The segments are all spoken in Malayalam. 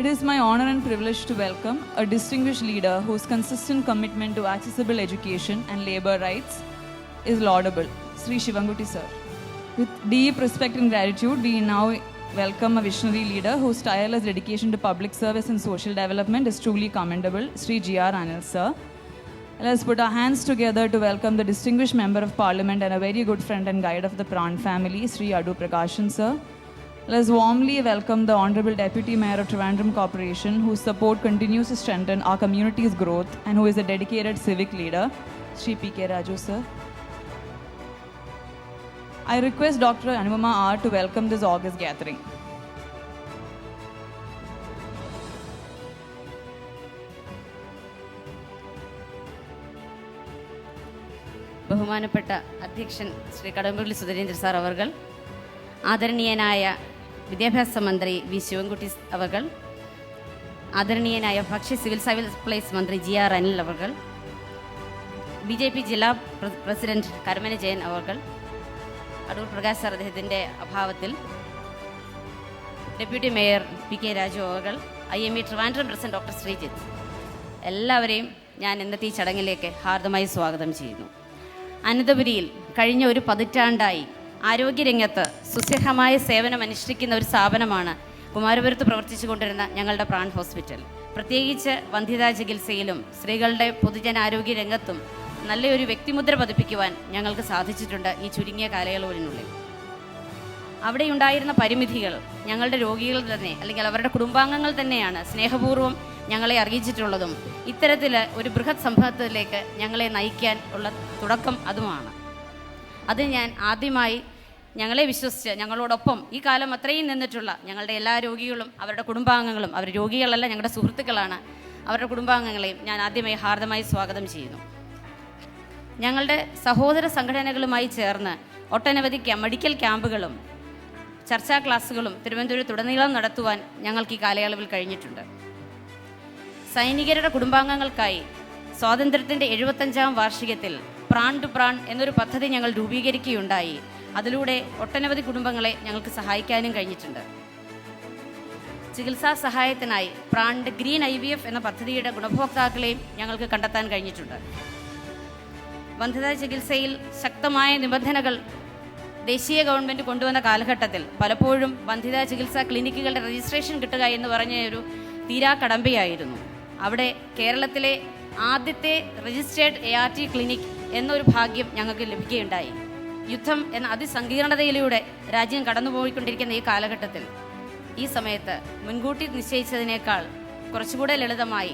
It is my honor and privilege to welcome a distinguished leader whose consistent commitment to accessible education and labor rights is laudable, Sri Shivanguti sir. With deep respect and gratitude, we now welcome a visionary leader whose tireless dedication to public service and social development is truly commendable, Sri G.R. Anil sir. Let's put our hands together to welcome the distinguished Member of Parliament and a very good friend and guide of the Pran family, Sri Adu Prakashan sir. Let's warmly welcome the Honorable Deputy Mayor of Trivandrum Corporation, whose support continues to strengthen our community's growth and who is a dedicated civic leader, Sri P.K. Raju sir. I request Dr. Anupama R. to welcome this August gathering. ബഹുമാനപ്പെട്ട അധ്യക്ഷൻ ശ്രീ കടകംപള്ളി സുരേന്ദ്രൻ സാർ അവർകൾ, ആദരണീയനായ വിദ്യാഭ്യാസ മന്ത്രി വി ശിവൻകുട്ടി അവർകൾ, ആദരണീയനായ ഭക്ഷ്യ സിവിൽ സപ്ലൈസ് മന്ത്രി G.R. അനിൽ അവർകൾ, BJP ജില്ലാ പ്രസിഡന്റ് കരമന ജയൻ അവർകൾ, അടൂർ പ്രകാശ് സാർ അദ്ദേഹത്തിൻ്റെ അഭാവത്തിൽ, ഡെപ്യൂട്ടി മേയർ P.K. രാജു അവർകൾ, IME Trivandrum president doctor Sreejith, എല്ലാവരെയും ഞാൻ ഇന്നത്തെ ഈ ചടങ്ങിലേക്ക് ഹാർദമായി സ്വാഗതം ചെയ്യുന്നു. അനന്തപുരിയിൽ കഴിഞ്ഞ ഒരു പതിറ്റാണ്ടായി ആരോഗ്യരംഗത്ത് സുസ്ഥിരമായ സേവനം അനുഷ്ഠിക്കുന്ന ഒരു സ്ഥാപനമാണ് കുമാരപുരത്ത് പ്രവർത്തിച്ചു കൊണ്ടിരുന്ന ഞങ്ങളുടെ പ്രാൺ ഹോസ്പിറ്റൽ. പ്രത്യേകിച്ച് വന്ധ്യതാ ചികിത്സയിലും സ്ത്രീകളുടെ പൊതുജനാരോഗ്യ രംഗത്തും നല്ലൊരു വ്യക്തിമുദ്ര പതിപ്പിക്കുവാൻ ഞങ്ങൾക്ക് സാധിച്ചിട്ടുണ്ട് ഈ ചുരുങ്ങിയ കാലയളവിനുള്ളിൽ. അവിടെയുണ്ടായിരുന്ന പരിമിതികൾ ഞങ്ങളുടെ രോഗികൾ തന്നെ അല്ലെങ്കിൽ അവരുടെ കുടുംബാംഗങ്ങൾ തന്നെയാണ് സ്നേഹപൂർവ്വം ഞങ്ങളെ അറിയിച്ചിട്ടുള്ളതും ഇത്തരത്തിൽ ഒരു ബൃഹത് സംഭവത്തിലേക്ക് ഞങ്ങളെ നയിക്കാൻ ഉള്ള തുടക്കം അതുമാണ്. അത് ഞാൻ ആദ്യമായി ഞങ്ങളെ വിശ്വസിച്ച് ഞങ്ങളോടൊപ്പം ഈ കാലം അത്രയും നിന്നിട്ടുള്ള ഞങ്ങളുടെ എല്ലാ രോഗികളും അവരുടെ കുടുംബാംഗങ്ങളും, അവർ രോഗികളല്ല ഞങ്ങളുടെ സുഹൃത്തുക്കളാണ്, അവരുടെ കുടുംബാംഗങ്ങളെയും ഞാൻ ആദ്യമായി ഹാർദമായി സ്വാഗതം ചെയ്യുന്നു. ഞങ്ങളുടെ സഹോദര സംഘടനകളുമായി ചേർന്ന് ഒട്ടനവധി മെഡിക്കൽ ക്യാമ്പുകളും ചർച്ചാ ക്ലാസ്സുകളും തിരുവനന്തപുരത്തുടനീളം നടത്തുവാൻ ഞങ്ങൾക്ക് ഈ കാലയളവിൽ കഴിഞ്ഞിട്ടുണ്ട്. സൈനികരുടെ കുടുംബാംഗങ്ങൾക്കായി സ്വാതന്ത്ര്യത്തിൻ്റെ 75-ാം വാർഷികത്തിൽ പ്രാൺ ടു പ്രാൺ എന്നൊരു പദ്ധതി ഞങ്ങൾ രൂപീകരിക്കുകയുണ്ടായി. അതിലൂടെ ഒട്ടനവധി കുടുംബങ്ങളെ ഞങ്ങൾക്ക് സഹായിക്കാനും കഴിഞ്ഞിട്ടുണ്ട്. ചികിത്സാ സഹായത്തിനായി പ്രാണിൻ്റെ ഗ്രീൻ IVF എന്ന പദ്ധതിയുടെ ഗുണഭോക്താക്കളെയും ഞങ്ങൾക്ക് കണ്ടെത്താൻ കഴിഞ്ഞിട്ടുണ്ട്. വന്ധ്യതാ ചികിത്സയിൽ ശക്തമായ നിബന്ധനകൾ ദേശീയ ഗവൺമെൻറ് കൊണ്ടുവന്ന കാലഘട്ടത്തിൽ പലപ്പോഴും വന്ധ്യതാ ചികിത്സാ ക്ലിനിക്കുകളുടെ രജിസ്ട്രേഷൻ കിട്ടുക എന്ന് പറഞ്ഞ ഒരു തീരാ കടമ്പയായിരുന്നു. അവിടെ കേരളത്തിലെ ആദ്യത്തെ രജിസ്റ്റേർഡ് ART ക്ലിനിക് എന്നൊരു ഭാഗ്യം ഞങ്ങൾക്ക് ലഭിക്കുകയുണ്ടായി. യുദ്ധം എന്ന അതിസങ്കീർണതയിലൂടെ രാജ്യം കടന്നുപോയിക്കൊണ്ടിരിക്കുന്ന ഈ കാലഘട്ടത്തിൽ ഈ സമയത്ത് മുൻകൂട്ടി നിശ്ചയിച്ചതിനേക്കാൾ കുറച്ചുകൂടെ ലളിതമായി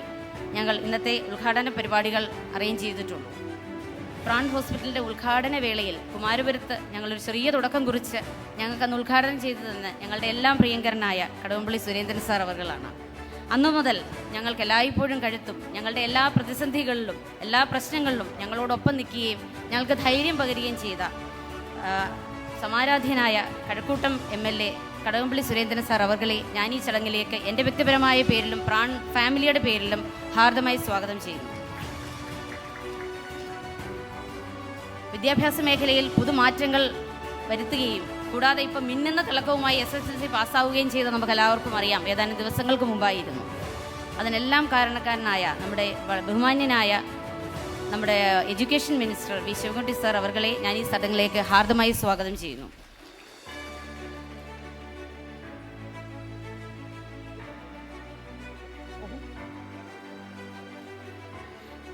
ഞങ്ങൾ ഇന്നത്തെ ഉദ്ഘാടന പരിപാടികൾ അറേഞ്ച് ചെയ്തിട്ടുള്ളൂ. പ്രാൺ ഹോസ്പിറ്റലിൻ്റെ ഉദ്ഘാടന വേളയിൽ കുമാരപുരത്ത് ഞങ്ങളൊരു ചെറിയ തുടക്കം കുറിച്ച് ഞങ്ങൾക്കന്ന് ഉദ്ഘാടനം ചെയ്തു തന്ന് ഞങ്ങളുടെ എല്ലാം പ്രിയങ്കരനായ കടകംപള്ളി സുരേന്ദ്രൻ സാർ അവർകളാണ്. അന്നു മുതൽ ഞങ്ങൾക്ക് എല്ലായ്പ്പോഴും കഴുത്തും ഞങ്ങളുടെ എല്ലാ പ്രതിസന്ധികളിലും എല്ലാ പ്രശ്നങ്ങളിലും ഞങ്ങളോടൊപ്പം നിൽക്കുകയും ഞങ്ങൾക്ക് ധൈര്യം പകരുകയും ചെയ്ത സമാരാധ്യനായ കഴക്കൂട്ടം MLA കടകംപള്ളി സുരേന്ദ്രൻ സാർ അവർകളെ ഞാൻ ഈ ചടങ്ങിലേക്ക് എൻ്റെ വ്യക്തിപരമായ പേരിലും പ്രാൺ ഫാമിലിയുടെ പേരിലും ഹാർദമായി സ്വാഗതം ചെയ്യുന്നു. വിദ്യാഭ്യാസ മേഖലയിൽ പുതുമാറ്റങ്ങൾ വരുത്തുകയും കൂടാതെ ഇപ്പം മിന്നുന്ന തിളക്കവുമായി SSLC പാസ്സാവുകയും ചെയ്ത നമുക്ക് എല്ലാവർക്കും അറിയാം, ഏതാനും ദിവസങ്ങൾക്ക് മുമ്പായിരുന്നു. അതിനെല്ലാം കാരണക്കാരനായ നമ്മുടെ ബഹുമാന്യനായ നമ്മുടെ education minister V Sivankutty sir അവർകളെ ഞാൻ ഈ ചടങ്ങിലേക്ക് ഹാർദമായി സ്വാഗതം ചെയ്യുന്നു.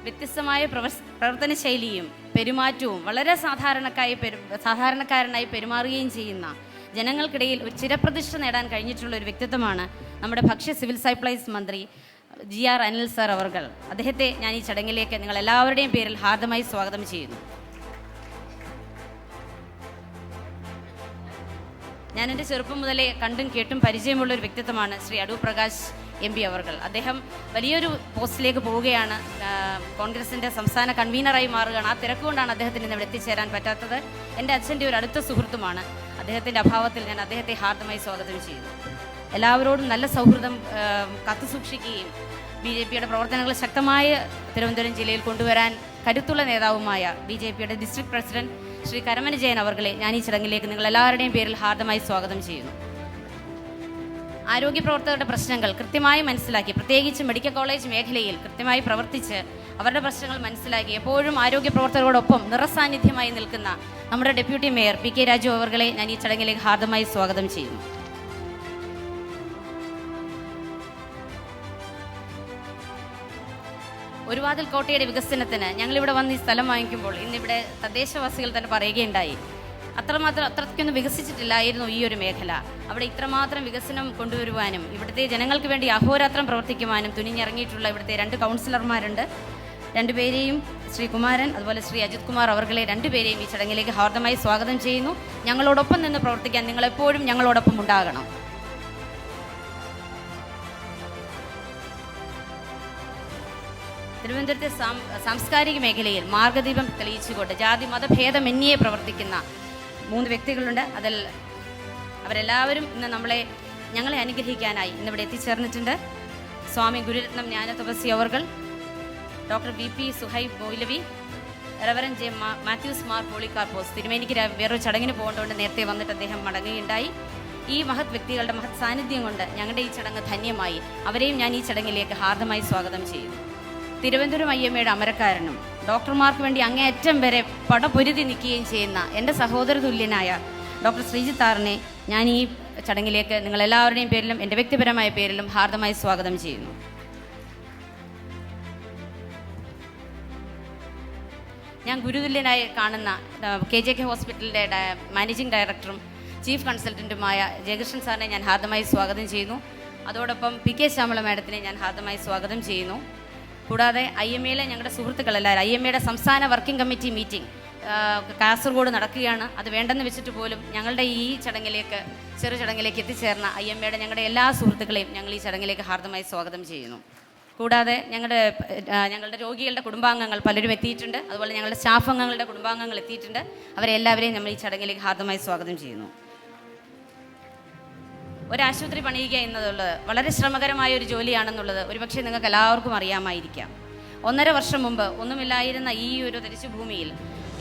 വ്യത്യസ്തമായ പ്രവർത്തന ശൈലിയും പെരുമാറ്റവും വളരെ സാധാരണക്കാരനായി പെരുമാറുകയും ചെയ്യുന്ന ജനങ്ങൾക്കിടയിൽ ഒരു ചിരപ്രതിഷ്ഠ നേടാൻ കഴിഞ്ഞിട്ടുള്ള ഒരു വ്യക്തിത്വമാണ് നമ്മുടെ ഭക്ഷ്യ സിവിൽ സപ്ലൈസ് മന്ത്രി G.R. അനിൽ സാർ അവർകൾ. അദ്ദേഹത്തെ ഞാൻ ഈ ചടങ്ങിലേക്ക് നിങ്ങൾ എല്ലാവരുടെയും പേരിൽ ഹാർദമായി സ്വാഗതം ചെയ്യുന്നു. ഞാൻ എൻ്റെ ചെറുപ്പം മുതലേ കണ്ടും കേട്ടും പരിചയമുള്ള ഒരു വ്യക്തിത്വമാണ് ശ്രീ അടൂർ പ്രകാശ് MP അവർകൾ. അദ്ദേഹം വലിയൊരു പോസ്റ്റിലേക്ക് പോവുകയാണ്, കോൺഗ്രസിൻ്റെ സംസ്ഥാന കൺവീനറായി മാറുകയാണ്. ആ തിരക്കുകൊണ്ടാണ് അദ്ദേഹത്തിന് ഇന്ന് ഇവിടെ എത്തിച്ചേരാൻ പറ്റാത്തത്. എൻ്റെ അച്ഛൻ്റെ ഒരു അടുത്ത സുഹൃത്തുമാണ്. അദ്ദേഹത്തിൻ്റെ അഭാവത്തിൽ ഞാൻ അദ്ദേഹത്തെ ഹാർദമായി സ്വാഗതം ചെയ്യുന്നു. എല്ലാവരോടും നല്ല സൗഹൃദം കാത്തുസൂക്ഷിക്കുകയും BJPയുടെ പ്രവർത്തനങ്ങൾ ശക്തമായ തിരുവനന്തപുരം ജില്ലയിൽ കൊണ്ടുവരാൻ കരുത്തുള്ള നേതാവുമായ BJPയുടെ ഡിസ്ട്രിക്ട് പ്രസിഡന്റ് ശ്രീ കരമന ജയൻ അവർകളെ ഞാൻ ഈ ചടങ്ങിലേക്ക് നിങ്ങൾ എല്ലാവരുടെയും പേരിൽ ഹാർദമായി സ്വാഗതം ചെയ്യുന്നു. ആരോഗ്യ പ്രവർത്തകരുടെ പ്രശ്നങ്ങൾ കൃത്യമായി മനസ്സിലാക്കി, പ്രത്യേകിച്ച് മെഡിക്കൽ കോളേജ് മേഖലയിൽ കൃത്യമായി പ്രവർത്തിച്ച് അവരുടെ പ്രശ്നങ്ങൾ മനസ്സിലാക്കി എപ്പോഴും ആരോഗ്യ പ്രവർത്തകരോടൊപ്പം നിറസാന്നിധ്യമായി നിൽക്കുന്ന നമ്മുടെ deputy mayor P K Raju അവർകളെ ഞാൻ ഈ ചടങ്ങിലേക്ക് ഹാർദമായി സ്വാഗതം ചെയ്യുന്നു. ഒരുവാതിൽ കോട്ടയുടെ വികസനത്തിന് ഞങ്ങളിവിടെ വന്ന് ഈ സ്ഥലം വാങ്ങിക്കുമ്പോൾ ഇന്നിവിടെ തദ്ദേശവാസികൾ തന്നെ പറയുകയുണ്ടായി, അത്രയ്ക്കൊന്നും വികസിച്ചിട്ടില്ലായിരുന്നു ഈ ഒരു മേഖല. അവിടെ ഇത്രമാത്രം വികസനം കൊണ്ടുവരുവാനും ഇവിടുത്തെ ജനങ്ങൾക്ക് വേണ്ടി അഹോരാത്രം പ്രവർത്തിക്കുവാനും തുനിഞ്ഞിറങ്ങിയിട്ടുള്ള ഇവിടുത്തെ 2 കൗൺസിലർമാരുണ്ട്. 2 പേരെയും ശ്രീ കുമാരൻ അതുപോലെ ശ്രീ അജിത് കുമാർ അവർകളെ 2 പേരെയും ഈ ചടങ്ങിലേക്ക് ഹാർദമായി സ്വാഗതം ചെയ്യുന്നു. ഞങ്ങളോടൊപ്പം നിന്ന് പ്രവർത്തിക്കാൻ നിങ്ങളെപ്പോഴും ഞങ്ങളോടൊപ്പം ഉണ്ടാകണം. തിരുവനന്തപുരത്തെ സാംസ്കാരിക മേഖലയിൽ മാർഗദീപം തെളിയിച്ചുകൊണ്ട് ജാതി മതഭേദമന്യേ പ്രവർത്തിക്കുന്ന 3 വ്യക്തികളുണ്ട്. അവരെല്ലാവരും ഇന്ന് ഞങ്ങളെ അനുഗ്രഹിക്കാനായി ഇന്നിവിടെ എത്തിച്ചേർന്നിട്ടുണ്ട്. സ്വാമി ഗുരുരത്നം ജ്ഞാനതപസ്യ അവർകൾ, ഡോക്ടർ BP സുഹൈബ് മൗലവി, റവറൻ ജെ മാത്യൂസ് മാർ പോളികാർപ്പോസ്. തിരുമേനിക്ക് വേറൊരു ചടങ്ങിന് പോകേണ്ടതുകൊണ്ട് നേരത്തെ വന്നിട്ട് അദ്ദേഹം മടങ്ങുകയുണ്ടായി. ഈ മഹത് വ്യക്തികളുടെ മഹത് സാന്നിധ്യം കൊണ്ട് ഞങ്ങളുടെ ഈ ചടങ്ങ് ധന്യമായി. അവരെയും ഞാൻ ഈ ചടങ്ങിലേക്ക് ഹാർദമായി സ്വാഗതം ചെയ്യുന്നു. തിരുവനന്തപുരം IMAയുടെ അമരക്കാരനും ഡോക്ടർമാർക്ക് വേണ്ടി അങ്ങേയറ്റം വരെ പടപൊരുതി നിൽക്കുകയും ചെയ്യുന്ന എൻ്റെ സഹോദര തുല്യനായ ഡോക്ടർ ശ്രീജിത്ത് സാറിനെ ഞാൻ ഈ ചടങ്ങിലേക്ക് നിങ്ങളെല്ലാവരുടെയും പേരിലും എൻ്റെ വ്യക്തിപരമായ പേരിലും ഹാർദമായി സ്വാഗതം ചെയ്യുന്നു. ഞാൻ ഗുരുതുല്യനായി കാണുന്ന KJK ഹോസ്പിറ്റലിൻ്റെ മാനേജിംഗ് ഡയറക്ടറും ചീഫ് കൺസൾട്ടൻറ്റുമായ ജയകൃഷ്ണൻ സാറിനെ ഞാൻ ഹാർദമായി സ്വാഗതം ചെയ്യുന്നു. അതോടൊപ്പം PK ശ്യാമള മാഡത്തിനെ ഞാൻ ഹാർദമായി സ്വാഗതം ചെയ്യുന്നു. കൂടാതെ IMAയിലെ ഞങ്ങളുടെ സുഹൃത്തുക്കളെല്ലാവരും IMAയുടെ സംസ്ഥാന വർക്കിംഗ് കമ്മിറ്റി മീറ്റിംഗ് കാസർഗോഡ് നടക്കുകയാണ്. അത് വേണ്ടെന്ന് വെച്ചിട്ട് പോലും ഞങ്ങളുടെ ഈ ചെറു ചടങ്ങിലേക്ക് എത്തിച്ചേർന്ന IMAയുടെ ഞങ്ങളുടെ എല്ലാ സുഹൃത്തുക്കളെയും ഞങ്ങൾ ഈ ചടങ്ങിലേക്ക് ഹാർദമായി സ്വാഗതം ചെയ്യുന്നു. കൂടാതെ ഞങ്ങളുടെ രോഗികളുടെ കുടുംബാംഗങ്ങൾ പലരും എത്തിയിട്ടുണ്ട്. അതുപോലെ ഞങ്ങളുടെ സ്റ്റാഫ് അംഗങ്ങളുടെ കുടുംബാംഗങ്ങൾ എത്തിയിട്ടുണ്ട്. അവരെല്ലാവരെയും നമ്മൾ ഈ ചടങ്ങിലേക്ക് ഹാർദമായി സ്വാഗതം ചെയ്യുന്നു. ഒരാശുപത്രി പണിയുക എന്നുള്ളത് വളരെ ശ്രമകരമായ ഒരു ജോലിയാണെന്നുള്ളത് ഒരുപക്ഷെ നിങ്ങൾക്ക് എല്ലാവർക്കും അറിയാമായിരിക്കാം. 1.5 വർഷം മുമ്പ് ഒന്നുമില്ലായിരുന്ന ഈ ഒരു തരിശുഭൂമിയിൽ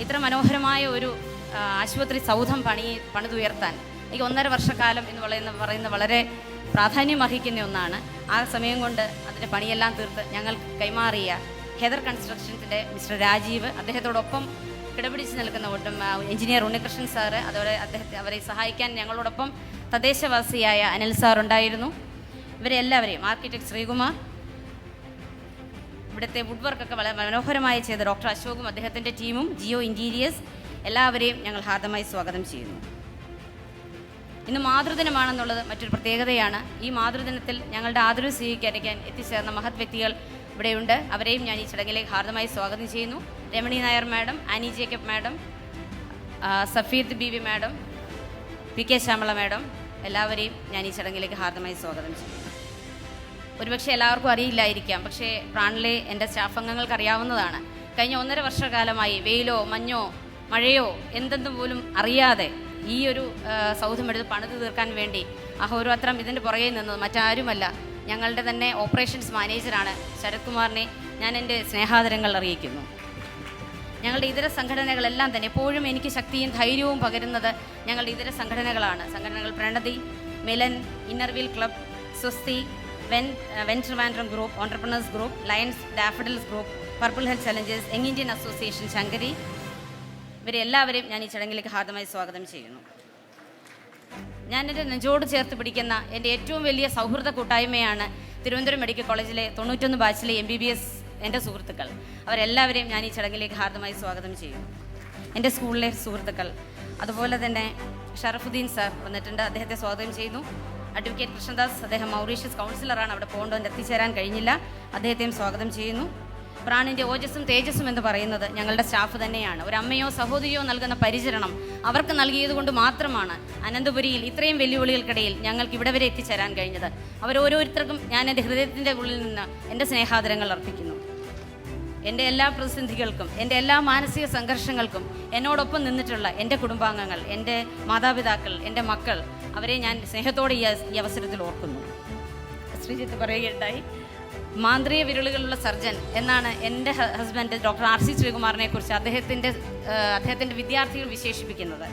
ഇത്ര മനോഹരമായ ഒരു ആശുപത്രി സൗധം പണിതുയർത്താൻ എനിക്ക് 1.5 വർഷക്കാലം എന്ന് പറയുന്ന വളരെ പ്രാധാന്യം അർഹിക്കുന്ന ഒന്നാണ്. ആ സമയം കൊണ്ട് അതിൻ്റെ പണിയെല്ലാം തീർത്ത് ഞങ്ങൾ കൈമാറിയ ഹെദർ കൺസ്ട്രക്ഷൻസിൻ്റെ മിസ്റ്റർ രാജീവ്, അദ്ദേഹത്തോടൊപ്പം കിടപിടിച്ച് നിൽക്കുന്ന എഞ്ചിനീയർ ഉണ്ണികൃഷ്ണൻ സാറ്, അതോടെ അവരെ സഹായിക്കാൻ ഞങ്ങളോടൊപ്പം തദ്ദേശവാസിയായ അനിൽ സാർ ഉണ്ടായിരുന്നു. ഇവരെല്ലാവരെയും ആർക്കിടെക്ട് ശ്രീകുമാർ, ഇവിടുത്തെ വുഡ് വർക്കൊക്കെ വളരെ മനോഹരമായി ചെയ്ത ഡോക്ടർ അശോകും അദ്ദേഹത്തിൻ്റെ ടീമും, ജിയോ ഇൻറ്റീരിയേഴ്സ്, എല്ലാവരെയും ഞങ്ങൾ ഹാർദമായി സ്വാഗതം ചെയ്യുന്നു. ഇന്ന് മാതൃദിനമാണെന്നുള്ളത് മറ്റൊരു പ്രത്യേകതയാണ്. ഈ മാതൃദിനത്തിൽ ഞങ്ങളുടെ ആദരവ് സ്വീകരിക്കാൻ എത്തിച്ചേർന്ന മഹത് വ്യക്തികൾ ഇവിടെയുണ്ട്. അവരെയും ഞാൻ ഈ ചടങ്ങിലേക്ക് ഹാർദമായി സ്വാഗതം ചെയ്യുന്നു. Ramani Nair madam, Annie Jacob madam, Safeed Beevi madam, PK Shyamala madam, എല്ലാവരെയും ഞാൻ ഈ ചടങ്ങിലേക്ക് ഹാർദമായി സ്വാഗതം ചെയ്യുന്നു. ഒരുപക്ഷെ എല്ലാവർക്കും അറിയില്ലായിരിക്കാം, പക്ഷേ പ്രാണിലെ എൻ്റെ സ്റ്റാഫ് അംഗങ്ങൾക്ക് അറിയാവുന്നതാണ്. കഴിഞ്ഞ 1.5 വർഷക്കാലമായി വെയിലോ മഞ്ഞോ മഴയോ എന്തെന്നും പോലും അറിയാതെ ഈ ഒരു സൗധമെടുത്ത് പണിത് തീർക്കാൻ വേണ്ടി അഹോരാത്രം ഇതിൻ്റെ പുറകെ നിന്നത് മറ്റാരുമല്ല, ഞങ്ങളുടെ തന്നെ ഓപ്പറേഷൻസ് മാനേജറാണ് ശരത് കുമാറിനെ ഞാൻ എൻ്റെ സ്നേഹാദരങ്ങൾ അറിയിക്കുന്നു. ഞങ്ങളുടെ ഇതര സംഘടനകളെല്ലാം തന്നെ എപ്പോഴും എനിക്ക് ശക്തിയും ധൈര്യവും പകരുന്നത് ഞങ്ങളുടെ ഇതര സംഘടനകൾ പ്രണതി, മിലൻ, ഇന്നർവീൽ ക്ലബ്, സ്വസ്തി, വെൻട്രവാൻഡ്രം group, entrepreneurs group, Lions Daffodils group, purple health challengers, young Indian association Sankari, ഇവരെല്ലാവരെയും ഞാൻ ഈ ചടങ്ങിലേക്ക് ഹാർദമായി സ്വാഗതം ചെയ്യുന്നു. ഞാനെൻ്റെ നെഞ്ചോട് ചേർത്ത് പിടിക്കുന്ന എൻ്റെ ഏറ്റവും വലിയ സൗഹൃദ കൂട്ടായ്മയാണ് തിരുവനന്തപുരം മെഡിക്കൽ കോളേജിലെ 91 ബാച്ചിലെ MBBS എൻ്റെ സുഹൃത്തുക്കൾ. അവരെല്ലാവരെയും ഞാൻ ഈ ചടങ്ങിലേക്ക് ഹാർദമായി സ്വാഗതം ചെയ്യുന്നു. എൻ്റെ സ്കൂളിലെ സുഹൃത്തുക്കൾ, അതുപോലെ തന്നെ ഷറഫുദ്ദീൻ സാർ വന്നിട്ടുണ്ട്, അദ്ദേഹത്തെ സ്വാഗതം ചെയ്യുന്നു. അഡ്വക്കേറ്റ് കൃഷ്ണദാസ്, അദ്ദേഹം മൗറീഷ്യസ് കൗൺസിലറാണ്, അവിടെ പോകേണ്ടതുകൊണ്ട് എത്തിച്ചേരാൻ കഴിഞ്ഞില്ല, അദ്ദേഹത്തെയും സ്വാഗതം ചെയ്യുന്നു. പ്രാണിൻ്റെ ഓജസ്സും തേജസ്സും എന്ന് പറയുന്നത് ഞങ്ങളുടെ സ്റ്റാഫ് തന്നെയാണ്. ഒരു അമ്മയോ സഹോദരിയോ നൽകുന്ന പരിചരണം അവർക്ക് നൽകിയത് കൊണ്ട് മാത്രമാണ് അനന്തപുരിയിൽ ഇത്രയും വെല്ലുവിളികൾക്കിടയിൽ ഞങ്ങൾക്ക് ഇവിടെ വരെ എത്തിച്ചേരാൻ കഴിഞ്ഞത്. അവരോരോരുത്തർക്കും ഞാൻ എൻ്റെ ഹൃദയത്തിൻ്റെ ഉള്ളിൽ നിന്ന് എൻ്റെ സ്നേഹാദരങ്ങൾ അർപ്പിക്കുന്നു. എൻ്റെ എല്ലാ പ്രതിസന്ധികൾക്കും എൻ്റെ എല്ലാ മാനസിക സംഘർഷങ്ങൾക്കും എന്നോടൊപ്പം നിന്നിട്ടുള്ള എൻ്റെ കുടുംബാംഗങ്ങൾ, എൻ്റെ മാതാപിതാക്കൾ, എൻ്റെ മക്കൾ, അവരെ ഞാൻ സ്നേഹത്തോടെ ഈ അവസരത്തിൽ ഓർക്കുന്നു. ശ്രീജിത്ത് പറയുകയുണ്ടായി, മാന്ത്രിക വിരലുകളുള്ള സർജൻ എന്നാണ് എൻ്റെ ഹസ്ബൻഡ് ഡോക്ടർ RC ശ്രീകുമാറിനെ കുറിച്ച് അദ്ദേഹത്തിൻ്റെ വിദ്യാർത്ഥികൾ വിശേഷിപ്പിക്കുന്നത്.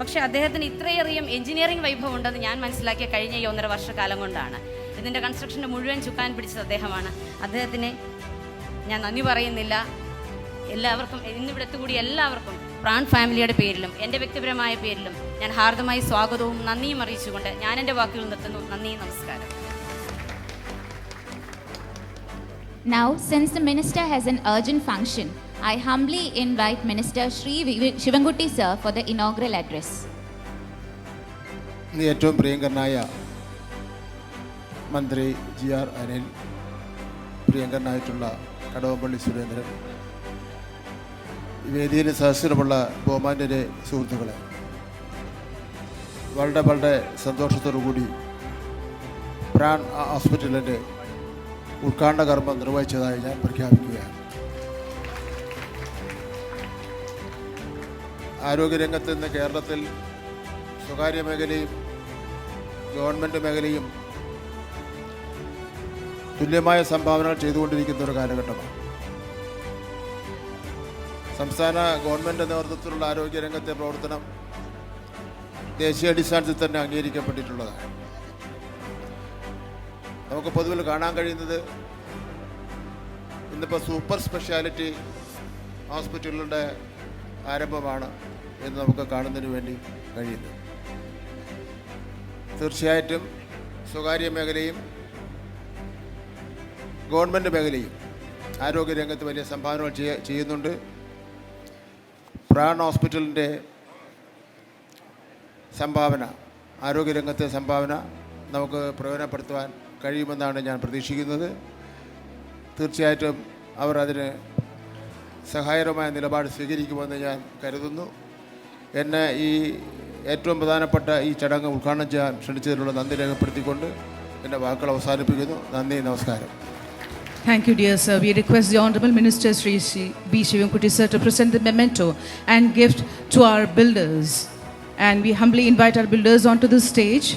പക്ഷേ അദ്ദേഹത്തിന് ഇത്രയധികം എഞ്ചിനീയറിംഗ് വൈഭവം ഉണ്ടെന്ന് ഞാൻ മനസ്സിലാക്കിയ കഴിഞ്ഞ ഈ 1.5 വർഷക്കാലം കൊണ്ടാണ്. ഇതിൻ്റെ കൺസ്ട്രക്ഷൻ്റെ മുഴുവൻ ചുക്കാൻ പിടിച്ചത് അദ്ദേഹമാണ്. അദ്ദേഹത്തിന് ഞാൻ നന്ദി പറയുന്നില്ല. എല്ലാവർക്കും ഇന്നിവിടെ എത്തുകൂടി എല്ലാവർക്കും പ്രാൺ ഫാമിലിയുടെ പേരിലും എൻ്റെ വ്യക്തിപരമായ പേരിലും ഞാൻ ഹാർദമായി സ്വാഗതവും നന്ദിയും അറിയിച്ചുകൊണ്ട് ഞാൻ എൻ്റെ വാക്കുകൾ നിർത്തുന്നു. നന്ദി, നമസ്കാരം. Now, since the Minister has an urgent function, I humbly invite Minister Sri Shivangutti sir for the inaugural address. ഏറ്റവും പ്രിയങ്കരനായ മന്ത്രി GR അനിൽ, പ്രിയങ്കരനായിട്ടുള്ള കടകംപള്ളി സുരേന്ദ്രൻ, വേദിയിൽ സഹസ്രമുള്ള ബഹുമാന്യരെ, സുഹൃത്തുക്കളെ, വളരെ സന്തോഷത്തോടു കൂടി പ്രാൺ ഹോസ്പിറ്റലിൻ്റെ ഉദ്ഘാടന കർമ്മം നിർവഹിച്ചതായി ഞാൻ പ്രഖ്യാപിക്കുകയാണ്. ആരോഗ്യരംഗത്ത് ഇന്ന് കേരളത്തിൽ സ്വകാര്യ മേഖലയും ഗവൺമെൻറ് മേഖലയും തുല്യമായ സംഭാവനകൾ ചെയ്തുകൊണ്ടിരിക്കുന്ന ഒരു കാലഘട്ടമാണ്. സംസ്ഥാന ഗവൺമെൻറ് നേതൃത്വത്തിലുള്ള ആരോഗ്യരംഗത്തെ പ്രവർത്തനം ദേശീയാടിസ്ഥാനത്തിൽ തന്നെ അംഗീകരിക്കപ്പെട്ടിട്ടുള്ളതാണ്. നമുക്ക് പൊതുവിൽ കാണാൻ കഴിയുന്നത് ഇന്നിപ്പോൾ സൂപ്പർ സ്പെഷ്യാലിറ്റി ഹോസ്പിറ്റലുകളുടെ ആരംഭമാണ് എന്ന് നമുക്ക് കാണുന്നതിന് വേണ്ടി കഴിയുന്നു. തീർച്ചയായിട്ടും സ്വകാര്യ മേഖലയും ഗവൺമെൻറ് മേഖലയും ആരോഗ്യരംഗത്ത് വലിയ സംഭാവനകൾ ചെയ്യുന്നുണ്ട്. പ്രാൺ ഹോസ്പിറ്റലിൻ്റെ സംഭാവന, ആരോഗ്യരംഗത്തെ സംഭാവന നമുക്ക് പ്രയോജനപ്പെടുത്തുവാൻ കഴിയുമെന്നാണ് ഞാൻ പ്രതീക്ഷിക്കുന്നത്. തീർച്ചയായിട്ടും അവർ അതിന് സഹായകരമായ നിലപാട് സ്വീകരിക്കുമെന്ന് ഞാൻ കരുതുന്നു. എന്നെ ഈ ഏറ്റവും പ്രധാനപ്പെട്ട ഈ ചടങ്ങ് ഉദ്ഘാടനം ചെയ്യാൻ ക്ഷണിച്ചതിനുള്ള നന്ദി രേഖപ്പെടുത്തിക്കൊണ്ട് എൻ്റെ വാക്കുകൾ അവസാനിപ്പിക്കുന്നു. നന്ദി, നമസ്കാരം. Thank you, dear sir. We request the Honorable Minister Sri B. Shivangutti sir to present the memento and gift to our builders. And we humbly invite our builders onto the stage.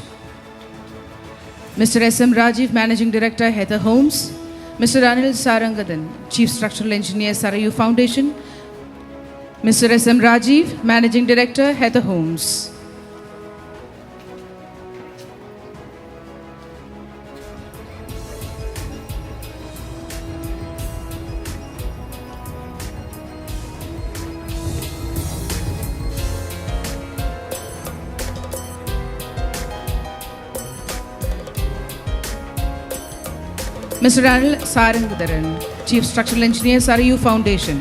Mr. S.M. Rajiv, Managing Director, Heather Homes. Mr. Anil Sarangadan, Chief Structural Engineer, Sarayu Foundation. Mr. S.M. Rajiv, Managing Director, Heather Homes. Mr. Anil Sarangadan, Chief Structural Engineer, Sarayu Foundation.